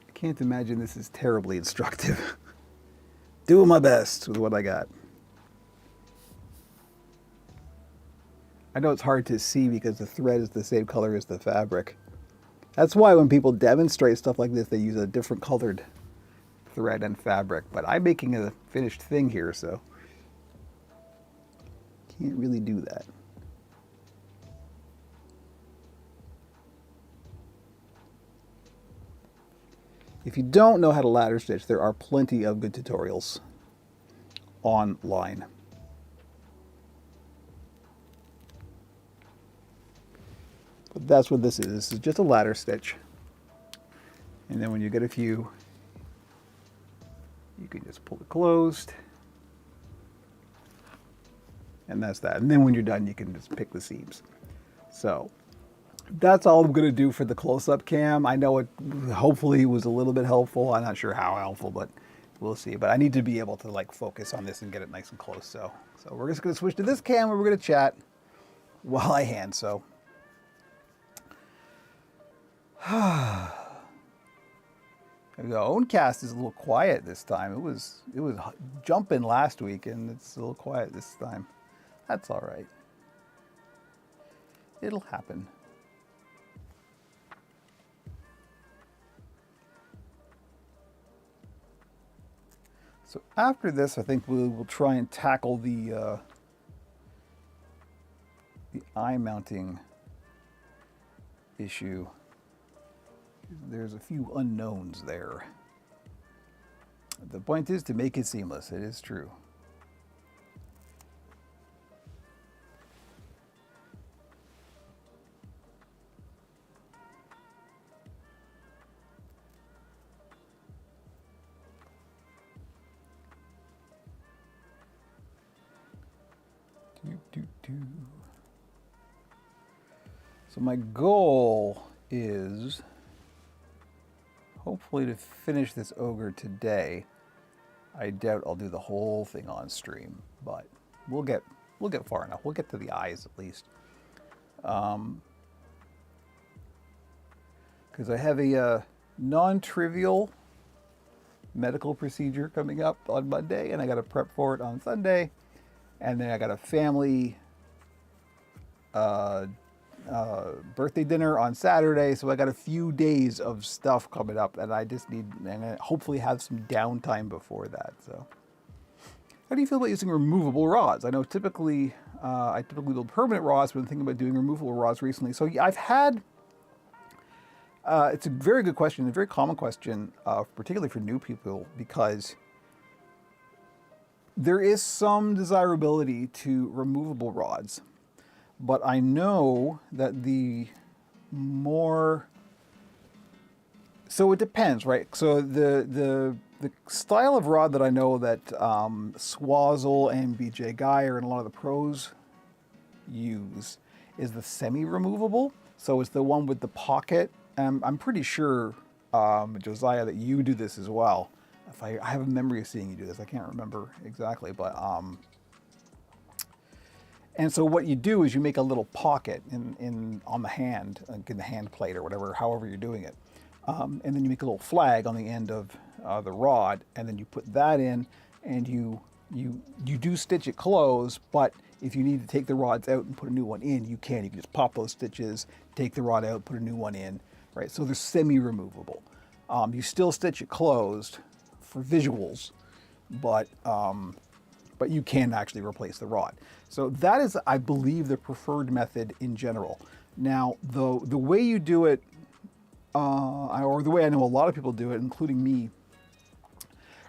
I can't imagine this is terribly instructive. Doing my best with what I got. I know it's hard to see because the thread is the same color as the fabric. That's why when people demonstrate stuff like this, they use a different colored thread and fabric. But I'm making a finished thing here, so can't really do that. If you don't know how to ladder stitch, there are plenty of good tutorials online. But that's what this is. This is just a ladder stitch. And then when you get a few, you can just pull it closed. And that's that. And then when you're done, you can just pick the seams. So that's all I'm going to do for the close-up cam. I know it hopefully was a little bit helpful. I'm not sure how helpful, but we'll see. But I need to be able to like focus on this and get it nice and close. So we're just going to switch to this cam and we're going to chat while I hand sew. The own cast is a little quiet this time. It was jumping last week and it's a little quiet this time. That's all right. It'll happen. So after this, I think we will try and tackle the eye mounting issue. There's a few unknowns there. The point is to make it seamless. It is true. So my goal is hopefully to finish this ogre today. I doubt I'll do the whole thing on stream, but we'll get far enough. We'll get to the eyes at least. Because I have a non-trivial medical procedure coming up on Monday, and I got to prep for it on Sunday, and then I got a family birthday dinner on Saturday, so I got a few days of stuff coming up, and I just need and hopefully have some downtime before that. So, how do you feel about using removable rods? I know typically I typically build permanent rods, but I'm thinking about doing removable rods recently. So yeah, I've had. It's a very good question, a very common question, particularly for new people, because there is some desirability to removable rods. But I know that the more, so it depends, right? So the style of rod that I know that Swazzle and BJ Geyer and a lot of the pros use is the semi-removable. So it's the one with the pocket. I'm pretty sure, Josiah, that you do this as well. If I have a memory of seeing you do this, I can't remember exactly, but And so what you do is you make a little pocket on the hand, like in the hand plate or whatever, however you're doing it. And then you make a little flag on the end of the rod, and then you put that in, and you do stitch it closed. But if you need to take the rods out and put a new one in, you can. You can just pop those stitches, take the rod out, put a new one in, right? So they're semi-removable. You still stitch it closed for visuals, but you can actually replace the rod. So that is, I believe, the preferred method in general. Now, the way you do it, or the way I know a lot of people do it, including me,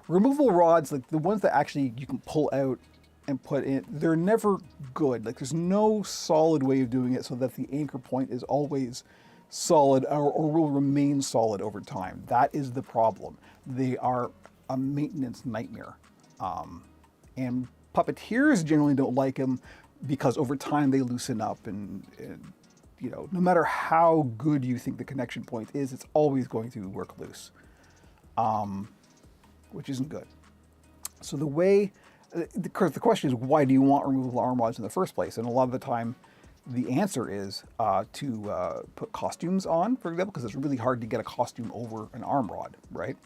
removable rods, like the ones that actually you can pull out and put in, they're never good. Like there's no solid way of doing it so that the anchor point is always solid or will remain solid over time. That is the problem. They are a maintenance nightmare. And puppeteers generally don't like them because over time they loosen up, and you know, no matter how good you think the connection point is, it's always going to work loose, which isn't good. So the way, the question is, why do you want removable arm rods in the first place? And a lot of the time, the answer is to put costumes on, for example, because it's really hard to get a costume over an arm rod, right?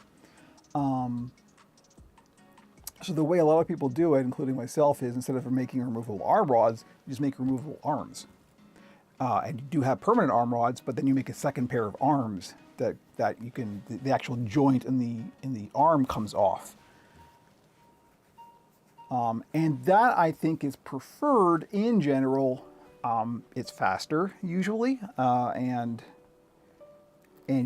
So the way a lot of people do it, including myself, is instead of making removable arm rods, you just make removable arms. And you do have permanent arm rods, but then you make a second pair of arms that you can, the actual joint in the arm comes off. And that, I think, is preferred in general. It's faster usually, and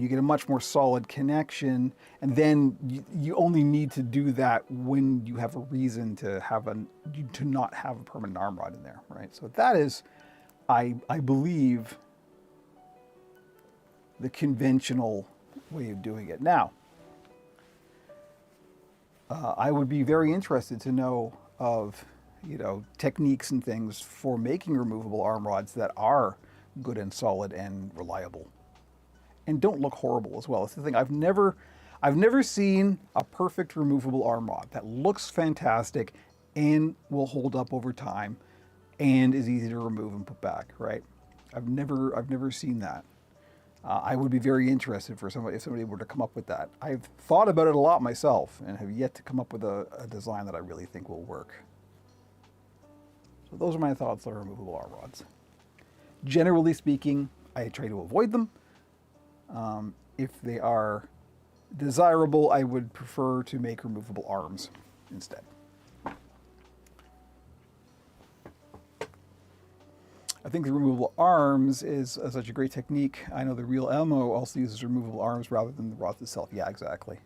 you get a much more solid connection. And then you only need to do that when you have a reason to not have a permanent arm rod in there, right? So that is, I believe, the conventional way of doing it. Now, I would be very interested to know of, you know, techniques and things for making removable arm rods that are good and solid and reliable, and don't look horrible as well. It's the thing, I've never seen a perfect removable arm rod that looks fantastic and will hold up over time and is easy to remove and put back, right? I've never seen that. I would be very interested if somebody were to come up with that. I've thought about it a lot myself and have yet to come up with a design that I really think will work. So those are my thoughts on removable arm rods. Generally speaking, I try to avoid them. If they are desirable, I would prefer to make removable arms instead. I think the removable arms is such a great technique. I know the real ammo also uses removable arms rather than the rods itself. Yeah, exactly.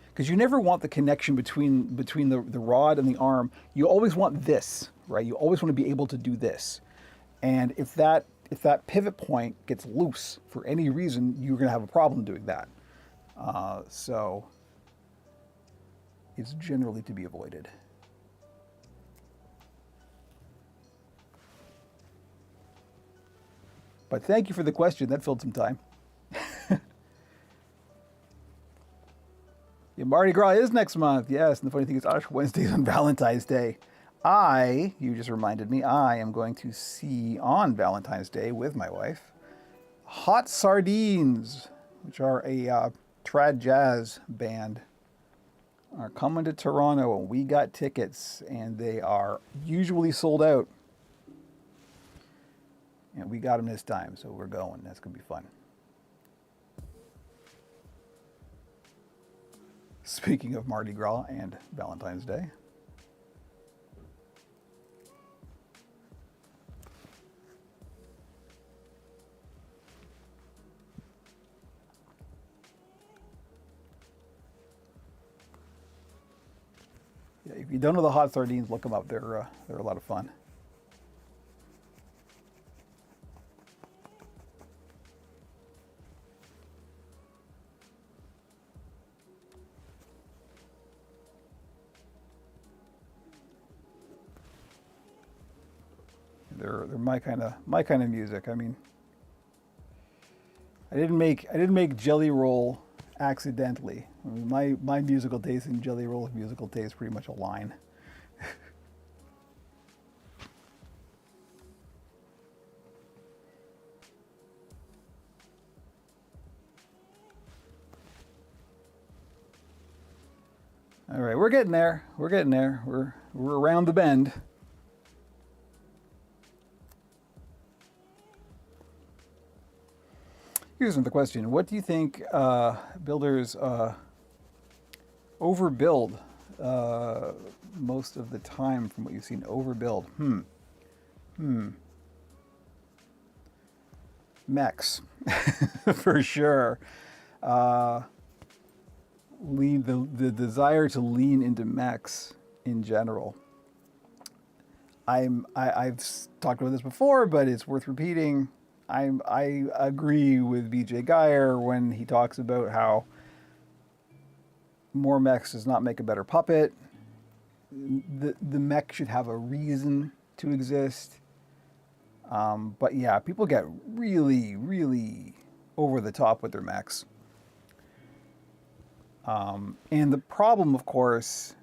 Because you never want the connection between the rod and the arm. You always want this, right? You always want to be able to do this. And if that pivot point gets loose for any reason, you're going to have a problem doing that. So it's generally to be avoided. But thank you for the question. That filled some time. Yeah, Mardi Gras is next month. Yes, and the funny thing is Ash Wednesday is on Valentine's Day. You just reminded me, I am going to see on Valentine's Day with my wife Hot Sardines, which are a trad jazz band, are coming to Toronto, and we got tickets, and they are usually sold out. And we got them this time, so we're going. That's going to be fun. Speaking of Mardi Gras and Valentine's Day. Yeah, if you don't know the Hot Sardines, look them up. They're a lot of fun. They're my kind of music. I mean, I didn't make Jelly Roll accidentally. I mean, my musical taste and Jelly Roll's musical taste pretty much align. All right, we're getting there. We're getting there. We're around the bend. Here's another question. What do you think builders overbuild most of the time from what you've seen? Overbuild. Mechs, for sure. The desire to lean into mechs in general. I've talked about this before, but it's worth repeating. I agree with BJ Geyer when he talks about how more mechs does not make a better puppet. The mech should have a reason to exist. But yeah, people get really, really over the top with their mechs. And the problem, of course,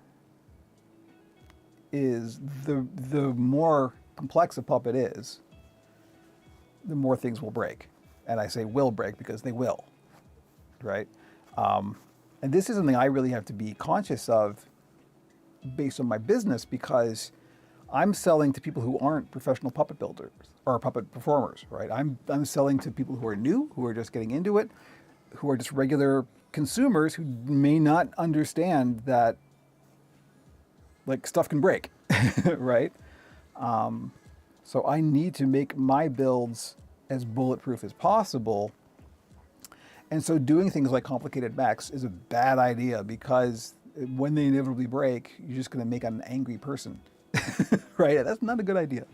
is the more complex a puppet is, the more things will break. And I say will break because they will, right? And this is something I really have to be conscious of based on my business, because I'm selling to people who aren't professional puppet builders or puppet performers, right? I'm selling to people who are new, who are just getting into it, who are just regular consumers who may not understand that like stuff can break, right? So I need to make my builds as bulletproof as possible. And so doing things like complicated mechs is a bad idea, because when they inevitably break, you're just going to make an angry person, right? That's not a good idea.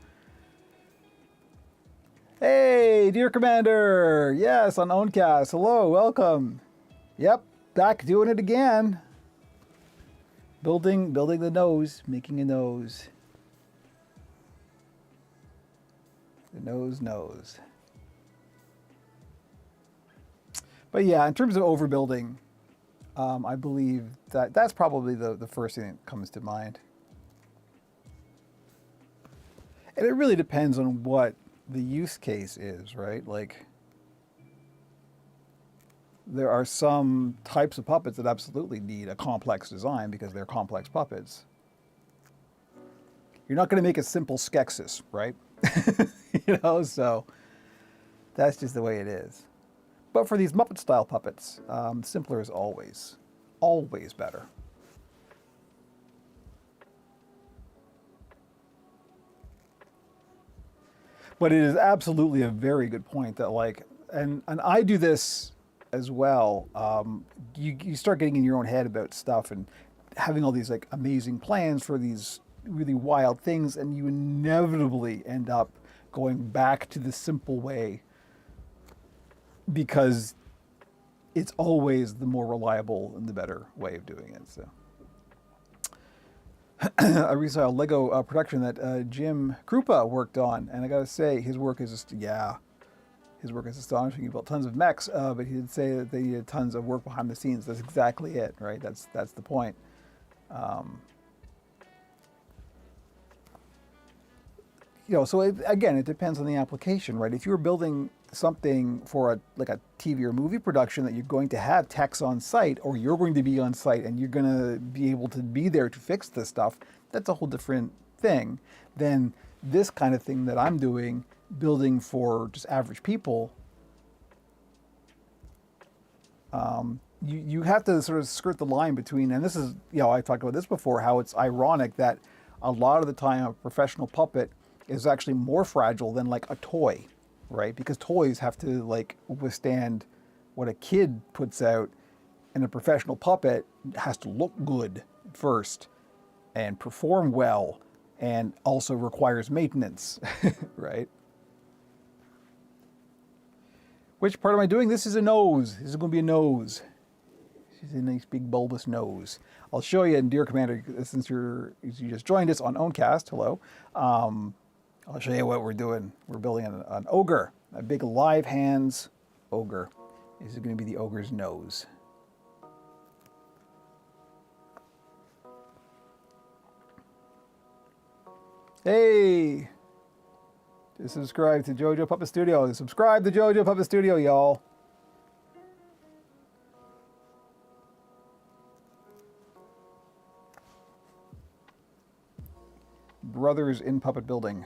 Hey, dear Commander. Yes, on Owncast. Hello, welcome. Yep, back doing it again. Building the nose, making a nose. The nose. But yeah, in terms of overbuilding, I believe that that's probably the first thing that comes to mind. And it really depends on what the use case is, right? Like, there are some types of puppets that absolutely need a complex design because they're complex puppets. You're not going to make a simple Skeksis, right? You know, so that's just the way it is. But for these Muppet style puppets, simpler is always better. But it is absolutely a very good point that, like, and I do this as well. You start getting in your own head about stuff and having all these like amazing plans for these really wild things, and you inevitably end up going back to the simple way because it's always the more reliable and the better way of doing it. So I recently saw a Lego production that Jim Krupa worked on, and I gotta say, his work is just, his work is astonishing. He built tons of mechs, but he did say that they needed tons of work behind the scenes. That's exactly it, right? That's the point. You know, so again, it depends on the application, right? If you're building something for like a TV or movie production that you're going to have techs on site, or you're going to be on site and you're going to be able to be there to fix this stuff, that's a whole different thing than this kind of thing that I'm doing, building for just average people. You have to sort of skirt the line between, and this is, you know, I've talked about this before, how it's ironic that a lot of the time a professional puppet is actually more fragile than like a toy, right? Because toys have to like withstand what a kid puts out, and a professional puppet has to look good first and perform well, and also requires maintenance, right? Which part am I doing? This is a nose. This is going to be a nose. She's a nice big bulbous nose. I'll show you, and dear Commander, since you just joined us on Owncast, hello. I'll show you what we're doing. We're building an ogre, a big live hands ogre. This is going to be the ogre's nose. Hey! To subscribe to JoJo Puppet Studio. Subscribe to JoJo Puppet Studio, y'all. brothers in puppet building.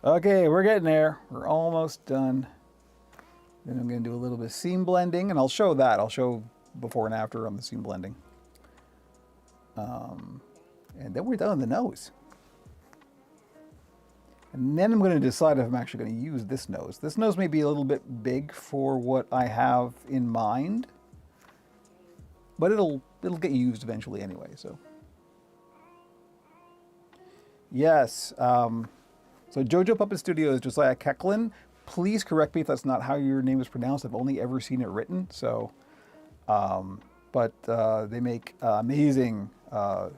Okay, we're getting there. We're almost done. Then I'm going to do a little bit of seam blending, and I'll show that. I'll show before and after on the seam blending. And then we're done with the nose. And then I'm going to decide if I'm actually going to use this nose. This nose may be a little bit big for what I have in mind, but it'll get used eventually anyway. So yes. So JoJo Puppet Studio is Josiah Kecklin. Please correct me if that's not how your name is pronounced. I've only ever seen it written. So, but they make amazing, a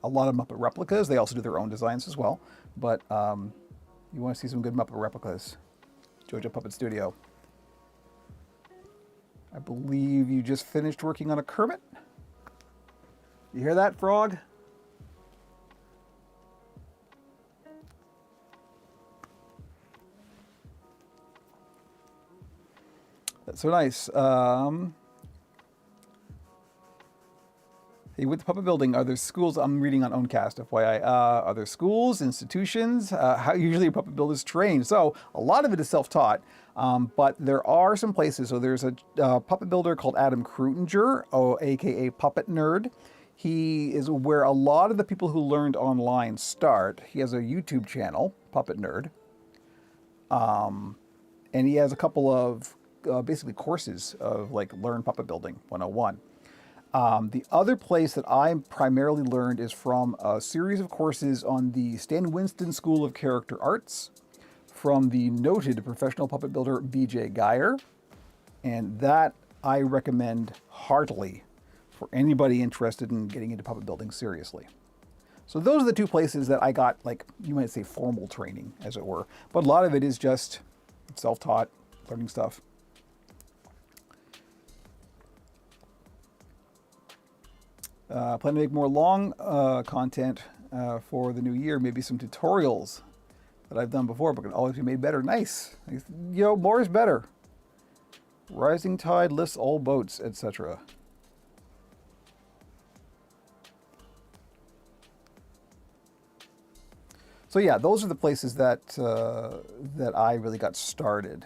lot of Muppet replicas. They also do their own designs as well. But you want to see some good Muppet replicas, JoJo Puppet Studio. I believe you just finished working on a Kermit. You hear that, Frog? That's so nice. Hey, with the puppet building, are there schools? I'm reading on Owncast, FYI. Are there schools, institutions? How usually a puppet builder is trained? So a lot of it is self-taught, but there are some places. So there's a puppet builder called Adam Krutinger, aka Puppet Nerd. He is where a lot of the people who learned online start. He has a YouTube channel, Puppet Nerd, and he has a couple of basically courses of like Learn Puppet Building 101. The other place that I primarily learned is from a series of courses on the Stan Winston School of Character Arts from the noted professional puppet builder BJ Geyer. And that I recommend heartily for anybody interested in getting into puppet building seriously. So those are the two places that I got, like, you might say formal training, as it were. But a lot of it is just self-taught, learning stuff. Plan to make more long content for the new year. Maybe some tutorials that I've done before, but can always be made better. Nice. You know, more is better. Rising tide lifts all boats, etc. So yeah, those are the places that that I really got started.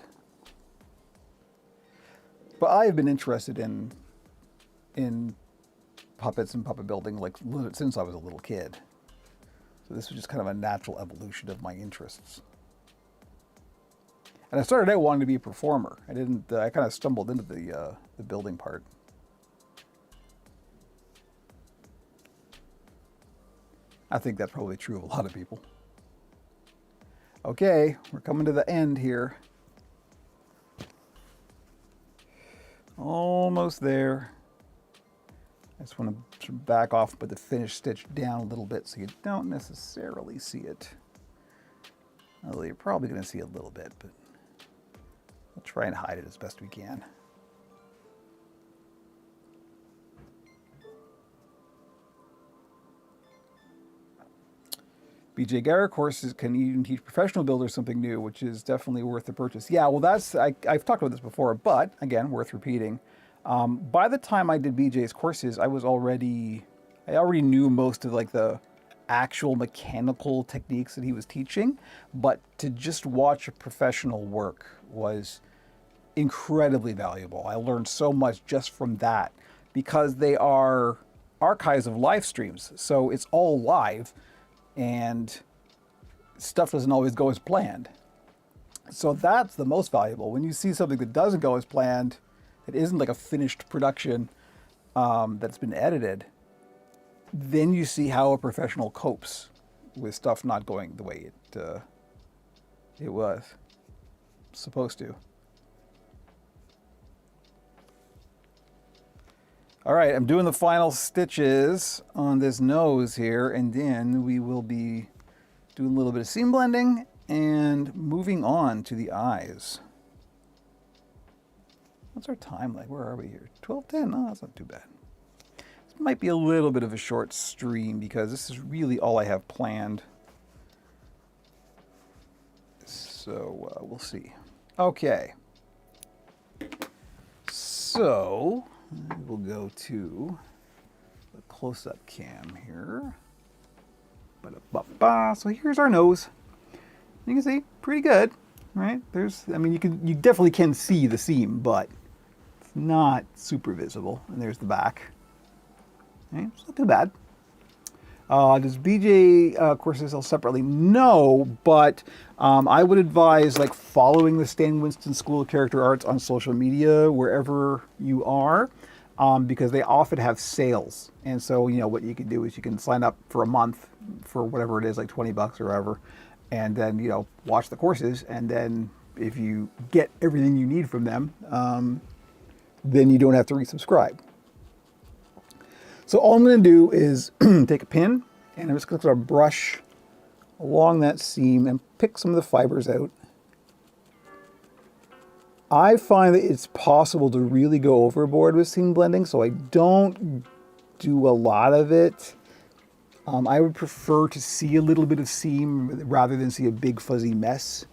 But I have been interested in puppets and puppet building like since I was a little kid. So this was just kind of a natural evolution of my interests. And I started out wanting to be a performer. I didn't. I kind of stumbled into the building part. I think that's probably true of a lot of people. Okay, we're coming to the end here. Almost there. I just want to sort of back off, put the finished stitch down a little bit so you don't necessarily see it. Although you're probably going to see a little bit, but we'll try and hide it as best we can. BJ Geyer courses can even teach professional builders something new, which is definitely worth the purchase. Yeah, well, I've talked about this before, but again, worth repeating. By the time I did BJ's courses, I already knew most of like the actual mechanical techniques that he was teaching, but to just watch a professional work was incredibly valuable. I learned so much just from that because they are archives of live streams. So it's all live and stuff doesn't always go as planned. So that's the most valuable. When you see something that doesn't go as planned, it isn't like a finished production that's been edited, then you see how a professional copes with stuff not going the way it was supposed to. All right, I'm doing the final stitches on this nose here, and then we will be doing a little bit of seam blending and moving on to the eyes. What's our time like? Where are we here? 12:10? No, that's not too bad. might be a little bit of a short stream because this is really all I have planned. So we'll see. Okay. So we'll go to the close-up cam here. Ba-da-ba-ba. So here's our nose. You can see pretty good, right? I mean, you definitely can see the seam, but it's not super visible. And there's the back. Okay, it's not too bad. Does BJ courses sell separately? No, but I would advise like following the Stan Winston School of Character Arts on social media wherever you are, because they often have sales. And so, you know, what you can do is you can sign up for a month for whatever it is, like 20 bucks or whatever, and then, you know, watch the courses. And then if you get everything you need from them, then you don't have to resubscribe. So all I'm going to do is take a pin and I'm just going to brush along that seam and pick some of the fibers out. I find that it's possible to really go overboard with seam blending, so I don't do a lot of it. I would prefer to see a little bit of seam rather than see a big fuzzy mess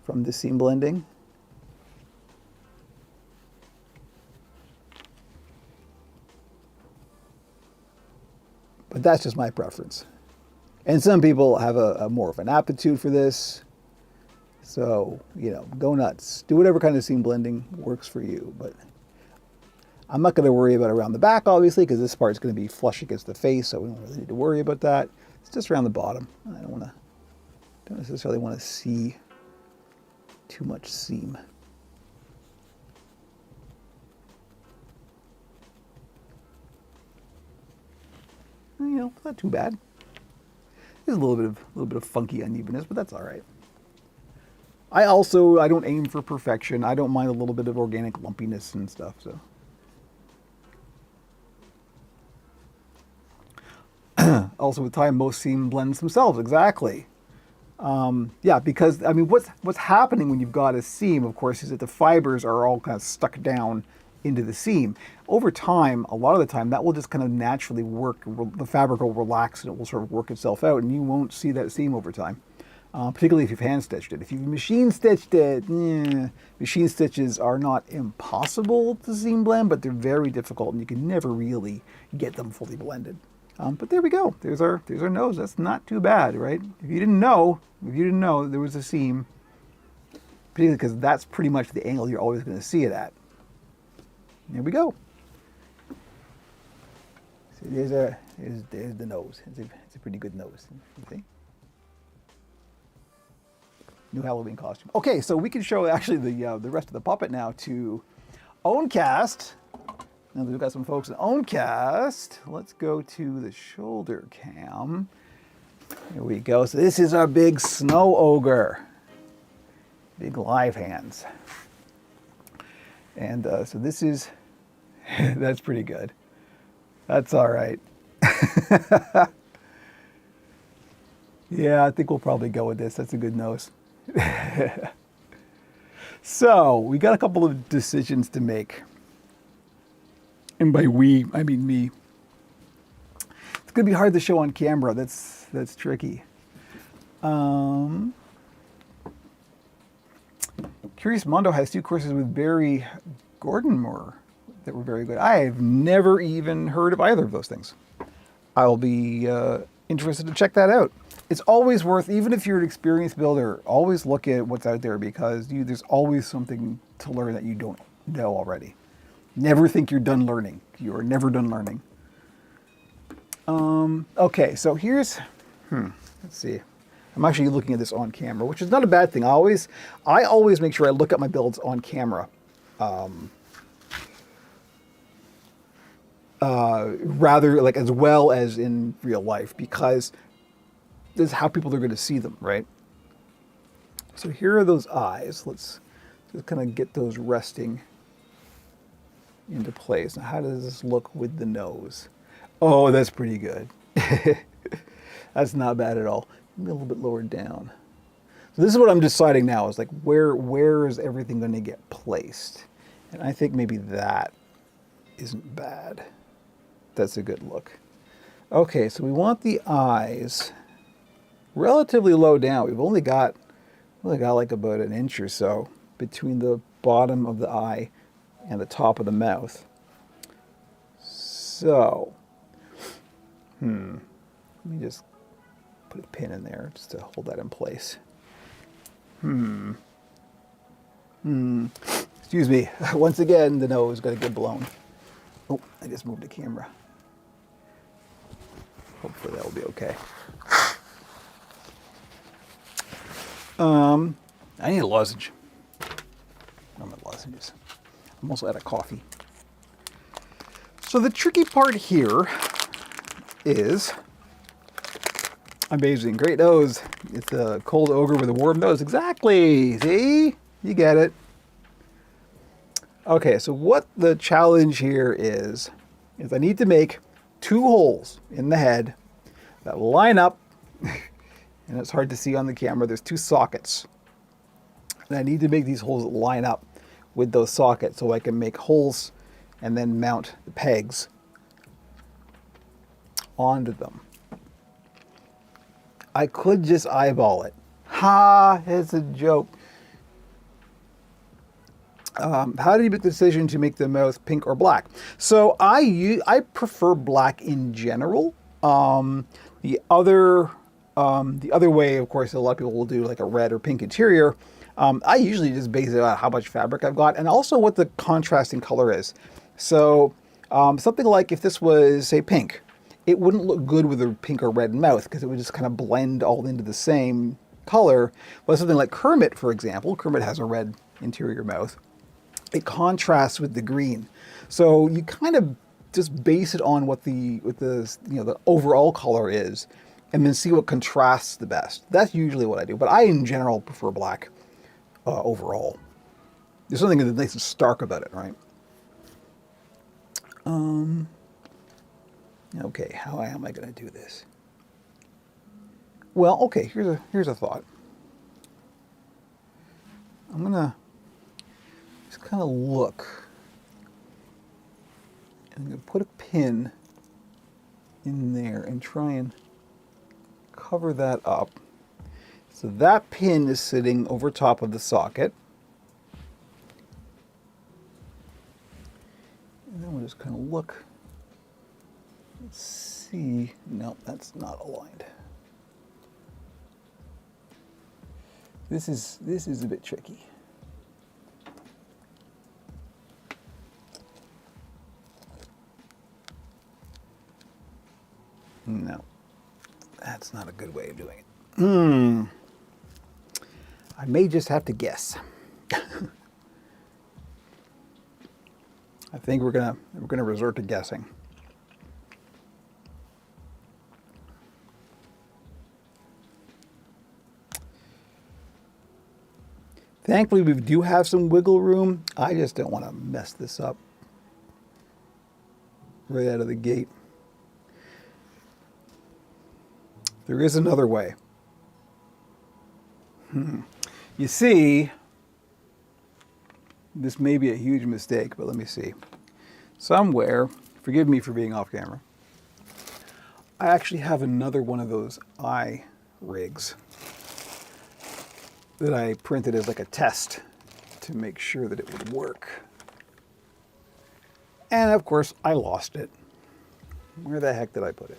from the seam blending. But that's just my preference. And some people have a more of an aptitude for this. So, you know, go nuts. Do whatever kind of seam blending works for you. But I'm not going to worry about around the back, obviously, because this part is going to be flush against the face, so we don't really need to worry about that. It's just around the bottom. I don't necessarily want to see too much seam. You know, not too bad. There's a little bit of funky unevenness, but that's all right. I don't aim for perfection. I don't mind a little bit of organic lumpiness and stuff. So, also with time, most seam blends themselves. Exactly. Yeah, because I mean, what's happening when you've got a seam, of course, is that the fibers are all kind of stuck down into the seam. Over time, a lot of the time, that will just kind of naturally work. The fabric will relax and it will sort of work itself out, and you won't see that seam over time. Particularly if you've hand stitched it. If you've machine stitched it, machine stitches are not impossible to seam blend, but they're very difficult, and you can never really get them fully blended. But there we go. There's our nose. That's not too bad, right? If you didn't know there was a seam, particularly because that's pretty much the angle you're always going to see it at. There we go. So there's the nose. It's a pretty good nose. You think? New Halloween costume. Okay, so we can show actually the rest of the puppet now to Owncast. Now that we've got some folks in Owncast, let's go to the shoulder cam. Here we go. So this is our big snow ogre. Big live hands. And so this is, that's pretty good. That's all right. Yeah, I think we'll probably go with this. That's a good nose. So we got a couple of decisions to make. And by we, I mean me. It's going to be hard to show on camera. That's tricky. Curious Mondo has 2 courses with Barry Gordonmore that were very good. I have never even heard of either of those things. I'll be interested to check that out. It's always worth, even if you're an experienced builder, always look at what's out there, because there's always something to learn that you don't know already. Never think you're done learning. You are never done learning. Okay, so here's, let's see. I'm actually looking at this on camera, which is not a bad thing. I always make sure I look at my builds on camera. Rather like as well as in real life, because this is how people are going to see them, right? So here are those eyes. Let's just kind of get those resting into place. Now, how does this look with the nose? Oh, that's pretty good. That's not bad at all. A little bit lower down. So this is what I'm deciding now, is like where is everything going to get placed? And I think maybe that isn't bad. that's a good look. Okay, so we want the eyes relatively low down. We've only got like about an inch or so between the bottom of the eye and the top of the mouth. So, let me just put a pin in there just to hold that in place. Excuse me. Once again, the nose got to get blown. Oh, I just moved the camera. Hopefully that will be okay. I need a lozenge. I'm at lozenges. I'm also out of coffee. So the tricky part here is, amazing, great nose. It's a cold ogre with a warm nose. Exactly. See? You get it. Okay, so what the challenge here is I need to make 2 holes in the head that line up, and it's hard to see on the camera. There's 2 sockets. And I need to make these holes line up with those sockets so I can make holes and then mount the pegs onto them. I could just eyeball it. Ha, it's a joke. How do you make the decision to make the mouth pink or black? So I prefer black in general. The other way, of course, a lot of people will do like a red or pink interior. I usually just base it on how much fabric I've got and also what the contrasting color is. So something like if this was, say, pink, it wouldn't look good with a pink or red mouth because it would just kind of blend all into the same color. But something like Kermit, for example, Kermit has a red interior mouth. It contrasts with the green. So you kind of just base it on what the overall color is and then see what contrasts the best. That's usually what I do. But I, in general, prefer black overall. There's something that's nice and stark about it, right? Okay, how am I going to do this? Well, okay, here's a thought. I'm going to just kind of look. I'm going to put a pin in there and try and cover that up. So that pin is sitting over top of the socket. And then we'll just kind of look. Let's see. No, that's not aligned. This is a bit tricky. No, that's not a good way of doing it. I may just have to guess. I think we're gonna resort to guessing. Thankfully, we do have some wiggle room. I just don't want to mess this up right out of the gate. There is another way. You see, this may be a huge mistake, but let me see. Somewhere, forgive me for being off camera, I actually have another one of those eye rigs that I printed as like a test to make sure that it would work. And of course, I lost it. Where the heck did I put it?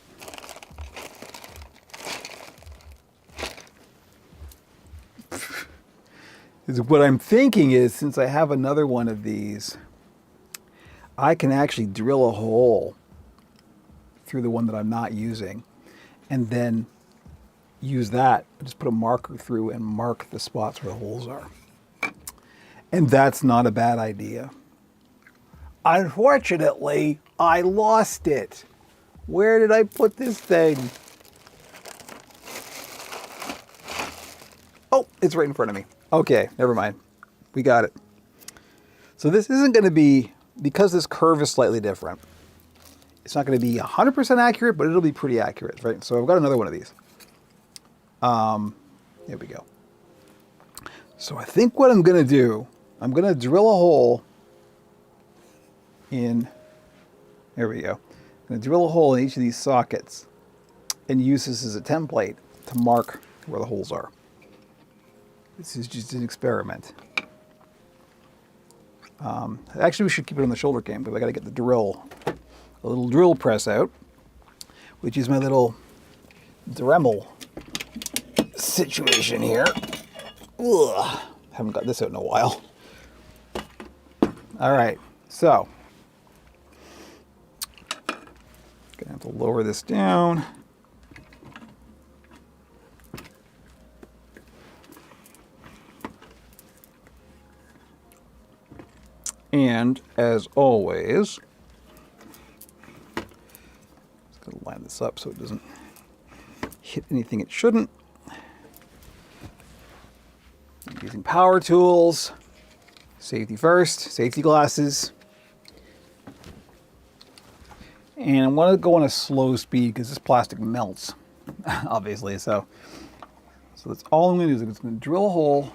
What I'm thinking is, since I have another one of these, I can actually drill a hole through the one that I'm not using and then use that, just put a marker through and mark the spots where the holes are. And that's not a bad idea. Unfortunately, I lost it. Where did I put this thing? Oh, it's right in front of me. Okay, never mind. We got it. So this isn't going to be, because this curve is slightly different, it's not going to be 100% accurate, but it'll be pretty accurate, right? So I've got another one of these. There we go. So I think what I'm going to do, I'm going to drill a hole in, there we go. I'm going to drill a hole in each of these sockets and use this as a template to mark where the holes are. This is just an experiment. Actually, we should keep it on the shoulder cam, but I got to get the a little drill press out, which is my little Dremel situation here. Ugh, haven't got this out in a while. All right, so gonna have to lower this down. And as always, just gonna line this up so it doesn't hit anything it shouldn't. I'm using power tools, safety first, safety glasses. And I want to go on a slow speed because this plastic melts, obviously. So that's all I'm going to do is I'm going to drill a hole.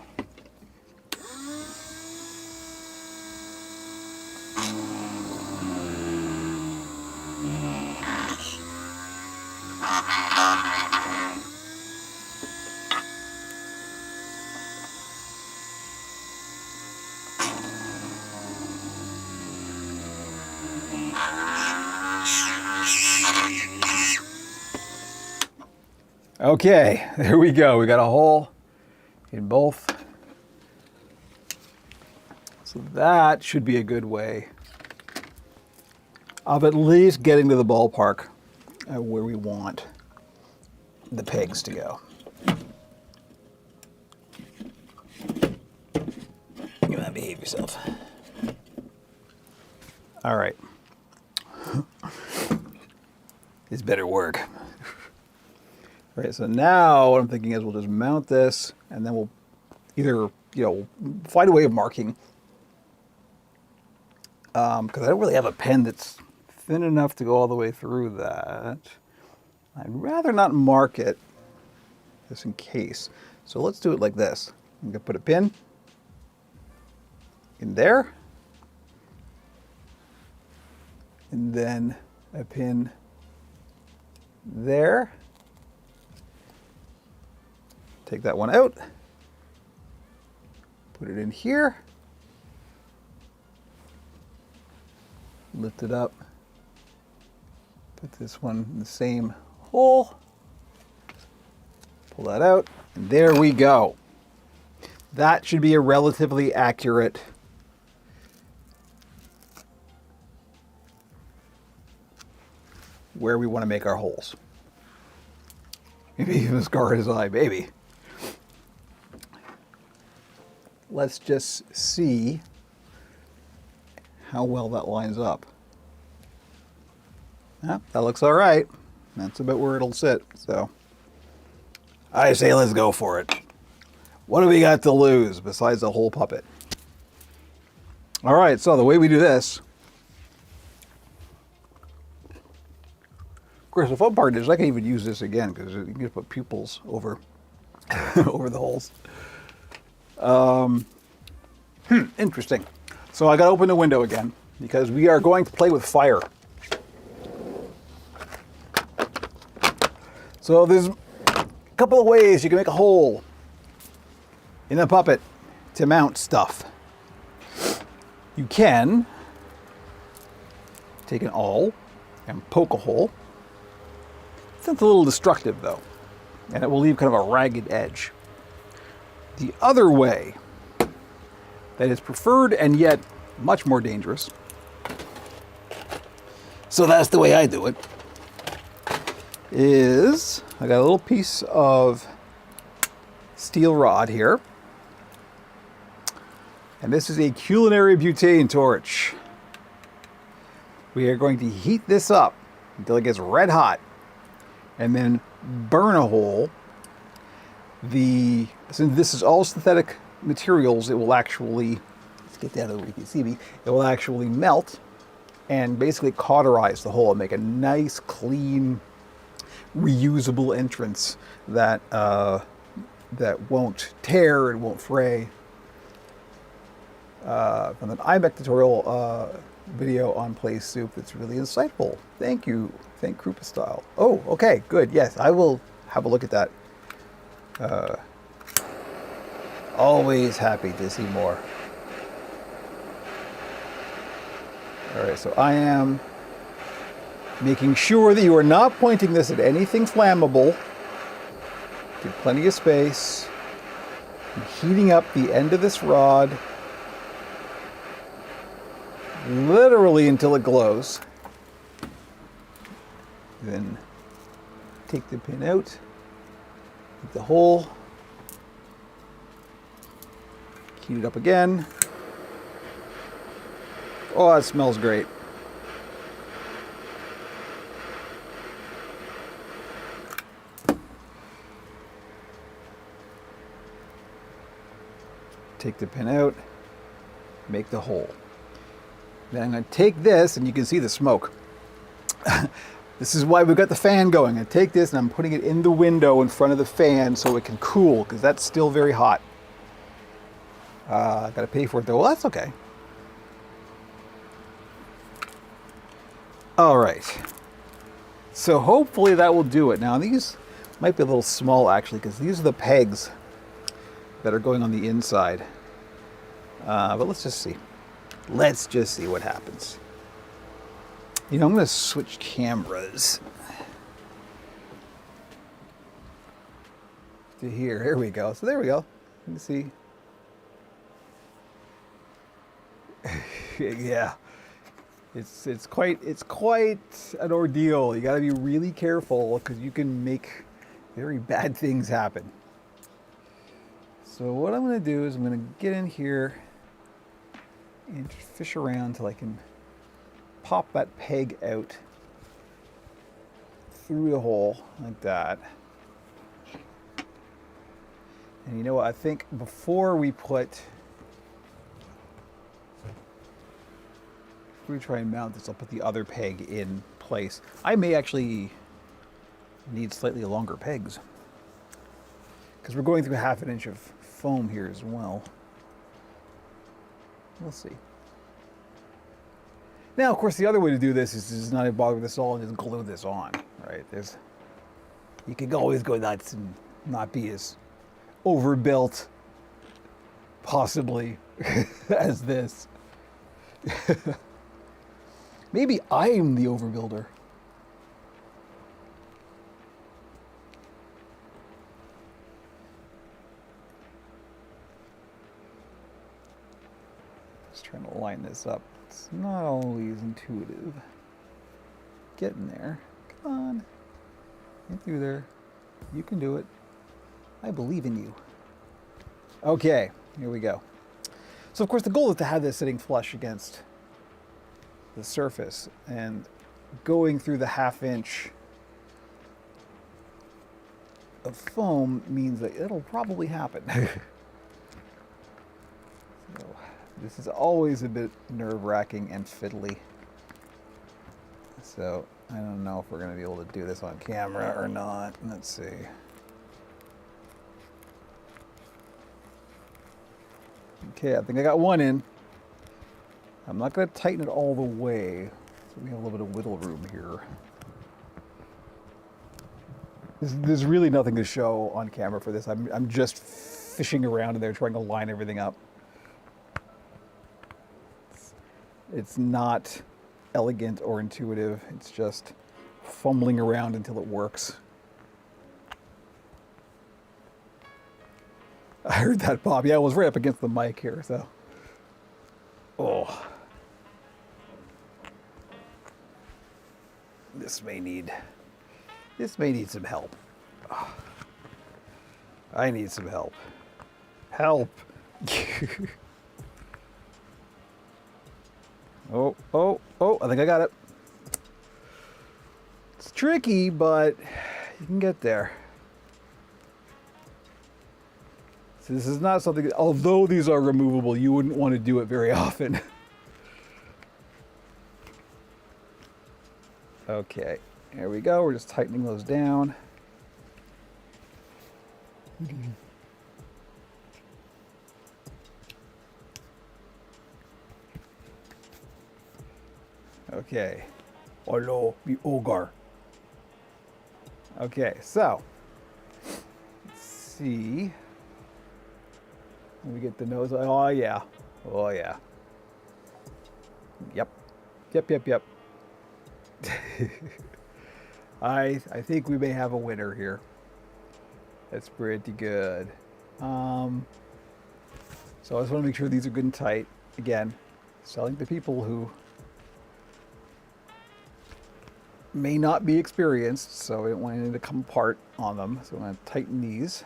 Okay, there we go. We got a hole in both. So that should be a good way of at least getting to the ballpark where we want the pegs to go. You gotta behave yourself. All right. This better work. All right, so now what I'm thinking is we'll just mount this and then we'll either, find a way of marking. Because I don't really have a pen that's thin enough to go all the way through that. I'd rather not mark it just in case. So let's do it like this. I'm gonna put a pin in there. And then a pin there. Take that one out, put it in here, lift it up, put this one in the same hole, pull that out, and there we go. That should be a relatively accurate where we want to make our holes. Maybe even as far as I, baby. Let's just see how well that lines up. Yeah, that looks all right. That's about where it'll sit. So I say let's go for it. What do we got to lose besides the whole puppet? All right, so the way we do this, of course, the fun part is I can even use this again because you can just put pupils over over the holes. Interesting. So I got to open the window again because we are going to play with fire. So there's a couple of ways you can make a hole in a puppet to mount stuff. You can take an awl and poke a hole. It's a little destructive though, and it will leave kind of a ragged edge. The other way that is preferred and yet much more dangerous, so that's the way I do it, is I got a little piece of steel rod here, and this is a culinary butane torch. We are going to heat this up until it gets red hot and then burn a hole. Since this is all synthetic materials, it will actually, let's get down to where you can see me, it will actually melt and basically cauterize the hole and make a nice, clean, reusable entrance that won't tear and won't fray. From an iMech tutorial video on play soup. It's really insightful. Thank you. Thank Krupa Style. Oh, okay, good. Yes, I will have a look at that. Always happy to see more. All right, so I am making sure that you are not pointing this at anything flammable. Give plenty of space. I'm heating up the end of this rod literally until it glows. Then take the pin out, make the hole, heat it up again. Oh, it smells great. Take the pin out, make the hole. Then I'm going to take this, and you can see the smoke. This is why we've got the fan going. I take this and I'm putting it in the window in front of the fan so it can cool, because that's still very hot. I got to pay for it though. Well, that's okay. All right. So hopefully that will do it. Now these might be a little small actually, because these are the pegs that are going on the inside. But let's just see. Let's just see what happens. You know, I'm going to switch cameras to here. Here we go. So there we go. You can see. Yeah. It's quite an ordeal. You got to be really careful because you can make very bad things happen. So what I'm going to do is I'm going to get in here and fish around till I can pop that peg out through the hole like that. And you know what? I think before we try and mount this, I'll put the other peg in place. I may actually need slightly longer pegs because we're going through 1/2 inch of foam here as well. We'll see. Now, of course, the other way to do this is just not bother with this all and just glue this on, right? You can always go nuts and not be as overbuilt, possibly, as this. Maybe I'm the overbuilder. Just trying to line this up. It's not always intuitive. Getting there. Come on. Get through there. You can do it. I believe in you. Okay, here we go. So of course the goal is to have this sitting flush against the surface, and going through the 1/2 inch of foam means that it'll probably happen. So, this is always a bit nerve-wracking and fiddly. So I don't know if we're going to be able to do this on camera or not. Let's see. Okay, I think I got one in. I'm not going to tighten it all the way, so we have a little bit of wiggle room here. There's really nothing to show on camera for this. I'm just fishing around in there trying to line everything up. It's not elegant or intuitive. It's just fumbling around until it works. I heard that pop. Yeah, it was right up against the mic here, so. Oh. This may need some help. I need some help. Help. Oh, I think I got it. It's tricky, but you can get there. So this is not something, although these are removable, you wouldn't want to do it very often. Okay, here we go. We're just tightening those down. Okay. Hello, the ogre. Okay, so let's see. Let me get the nose. Oh yeah. Oh yeah. Yep. Yep, yep, yep. I think we may have a winner here. That's pretty good. So I just want to make sure these are good and tight. Again, selling to people who may not be experienced, so I don't want anything to come apart on them. So I'm going to tighten these.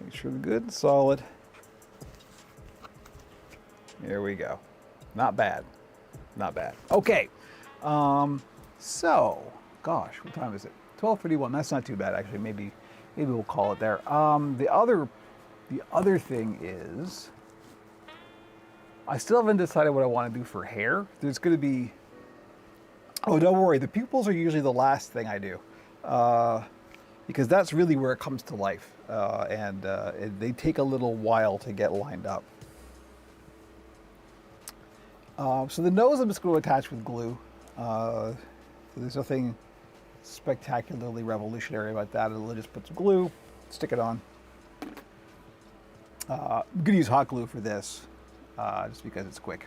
Make sure they're good and solid. There we go. Not bad. Not bad. Okay. So, gosh, what time is it? 12:31. That's not too bad, actually. Maybe we'll call it there. The other thing is, I still haven't decided what I want to do for hair. There's going to be, oh, don't worry. The pupils are usually the last thing I do, because that's really where it comes to life, and they take a little while to get lined up. So the nose I'm just going to attach with glue. So there's nothing spectacularly revolutionary about that. I'll just put some glue, stick it on. I'm going to use hot glue for this, just because it's quick.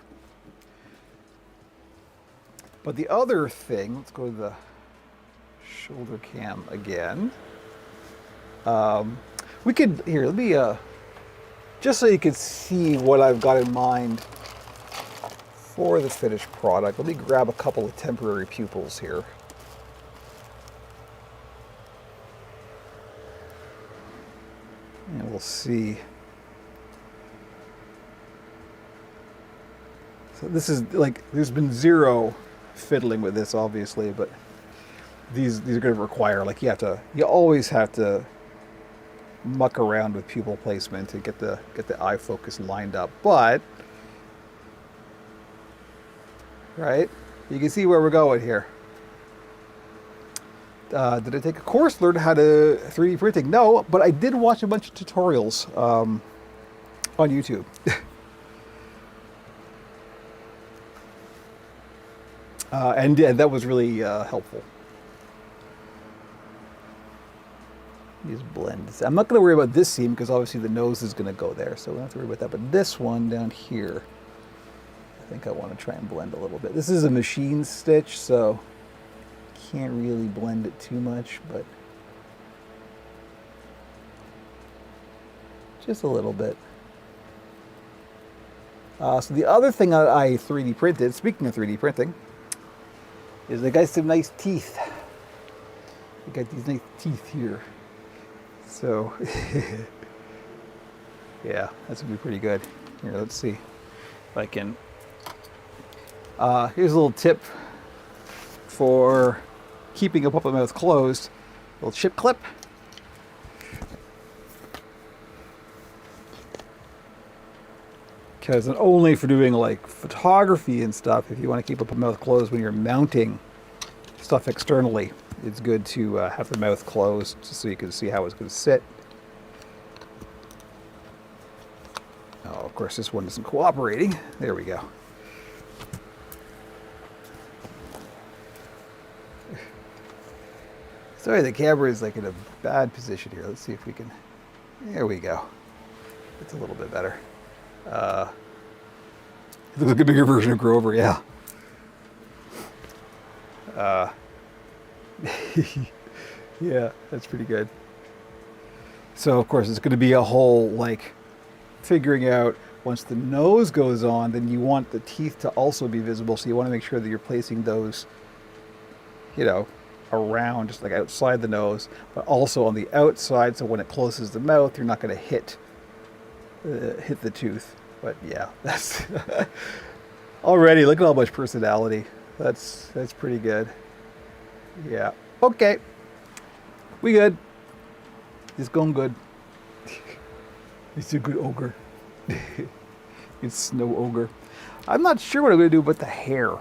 But the other thing, let's go to the shoulder cam again. We could, here, let me, just so you can see what I've got in mind for the finished product, let me grab a couple of temporary pupils here. And we'll see. So this is like, there's been zero fiddling with this, obviously, but these are going to require, like, you always have to muck around with pupil placement to get the eye focus lined up, but right, you can see where we're going here. Did I take a course, learn how to 3D printing? No, but I did watch a bunch of tutorials on YouTube. And yeah, that was really helpful. Just blend this. I'm not going to worry about this seam because obviously the nose is going to go there, so we don't have to worry about that. But this one down here, I think I want to try and blend a little bit. This is a machine stitch, so can't really blend it too much, but just a little bit. So the other thing I 3D printed, speaking of 3D printing, is I got some nice teeth. I got these nice teeth here. So, yeah, that's gonna be pretty good. Here, let's see if I can. Here's a little tip for keeping a puppet mouth closed. A little chip clip. Because not only for doing like photography and stuff, if you want to keep a puppet mouth closed when you're mounting stuff externally, it's good to have the mouth closed just so you can see how it's going to sit. Oh, of course, this one isn't cooperating. There we go. Sorry, the camera is like in a bad position here. Let's see if we can. There we go. It's a little bit better. It looks like a bigger version of Grover, yeah. Yeah, that's pretty good. So, of course, it's going to be a whole, like, figuring out once the nose goes on, then you want the teeth to also be visible. So you want to make sure that you're placing those, you know, around, just like outside the nose, but also on the outside. So when it closes the mouth, you're not going to hit the tooth. But yeah, that's already, look at how much personality. That's pretty good. Yeah. Okay. We good. It's going good. It's a good ogre. It's snow ogre. I'm not sure what I'm going to do about the hair.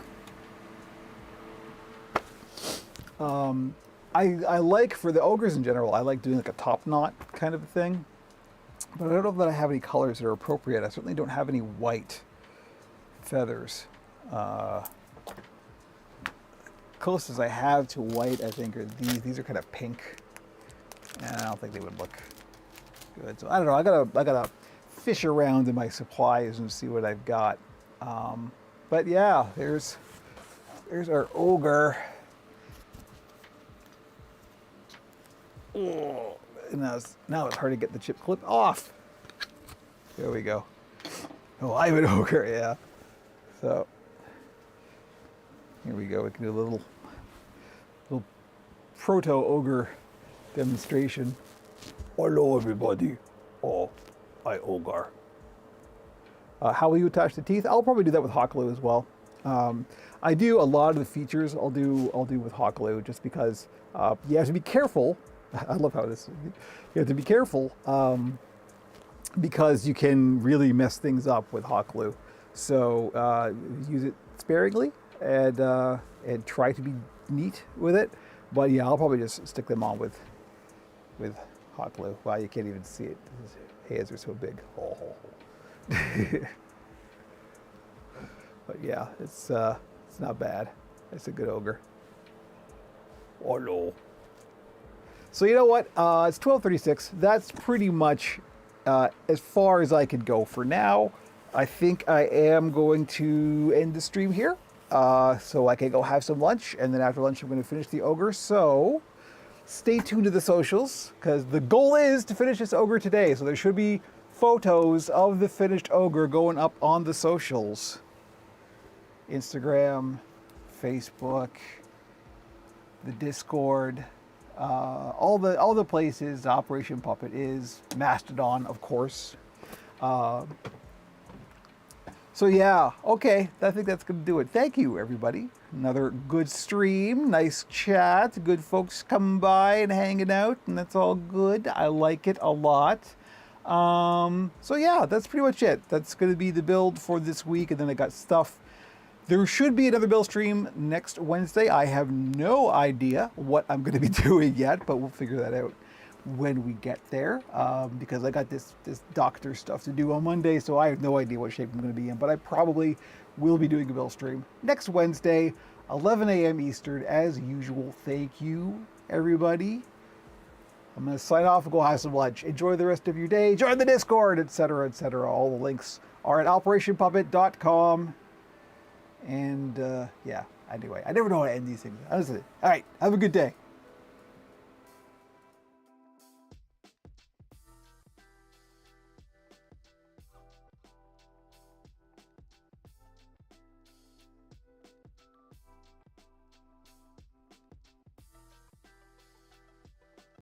I like, for the ogres in general, I like doing like a top knot kind of a thing. But I don't know that I have any colors that are appropriate. I certainly don't have any white. feathers. Closest I have to white, I think, are these. These are kind of pink, and I don't think they would look good. So I don't know. I gotta fish around in my supplies and see what I've got. But yeah, there's our ogre. Oh, now it's hard to get the chip clip off. There we go. Oh, I'm an ogre, yeah. So here we go. We can do a little proto-ogre demonstration. Hello, everybody. Oh, I ogre. How will you attach the teeth? I'll probably do that with hot glue as well. I do a lot of the features. I'll do with hot glue just because you have to be careful. I love how this. You have to be careful because you can really mess things up with hot glue. So use it sparingly and try to be neat with it. But yeah, I'll probably just stick them on with hot glue. Wow, you can't even see it. His hands are so big. Oh. But yeah, it's not bad. It's a good ogre. Oh no. So you know what? It's 12:36. That's pretty much as far as I could go for now. I think I am going to end the stream here. So I can go have some lunch, and then after lunch I'm going to finish the ogre. So stay tuned to the socials, because the goal is to finish this ogre today. So there should be photos of the finished ogre going up on the socials. Instagram, Facebook, the Discord, all the places Operation Puppet is, Mastodon, of course. So yeah, okay, I think that's going to do it. Thank you, everybody. Another good stream, nice chat, good folks coming by and hanging out, and that's all good. I like it a lot. So yeah, that's pretty much it. That's going to be the build for this week, and then I got stuff. There should be another build stream next Wednesday. I have no idea what I'm going to be doing yet, but we'll figure that out when we get there, because I got this doctor stuff to do on Monday, so I have no idea what shape I'm going to be in, but I probably will be doing a build stream next Wednesday, 11 a.m. Eastern, as usual. Thank you, everybody. I'm going to sign off and go have some lunch. Enjoy the rest of your day. Join the Discord, etc., etc. All the links are at operationpuppet.com. And yeah, anyway, I never know how to end these things. Honestly. All right, have a good day.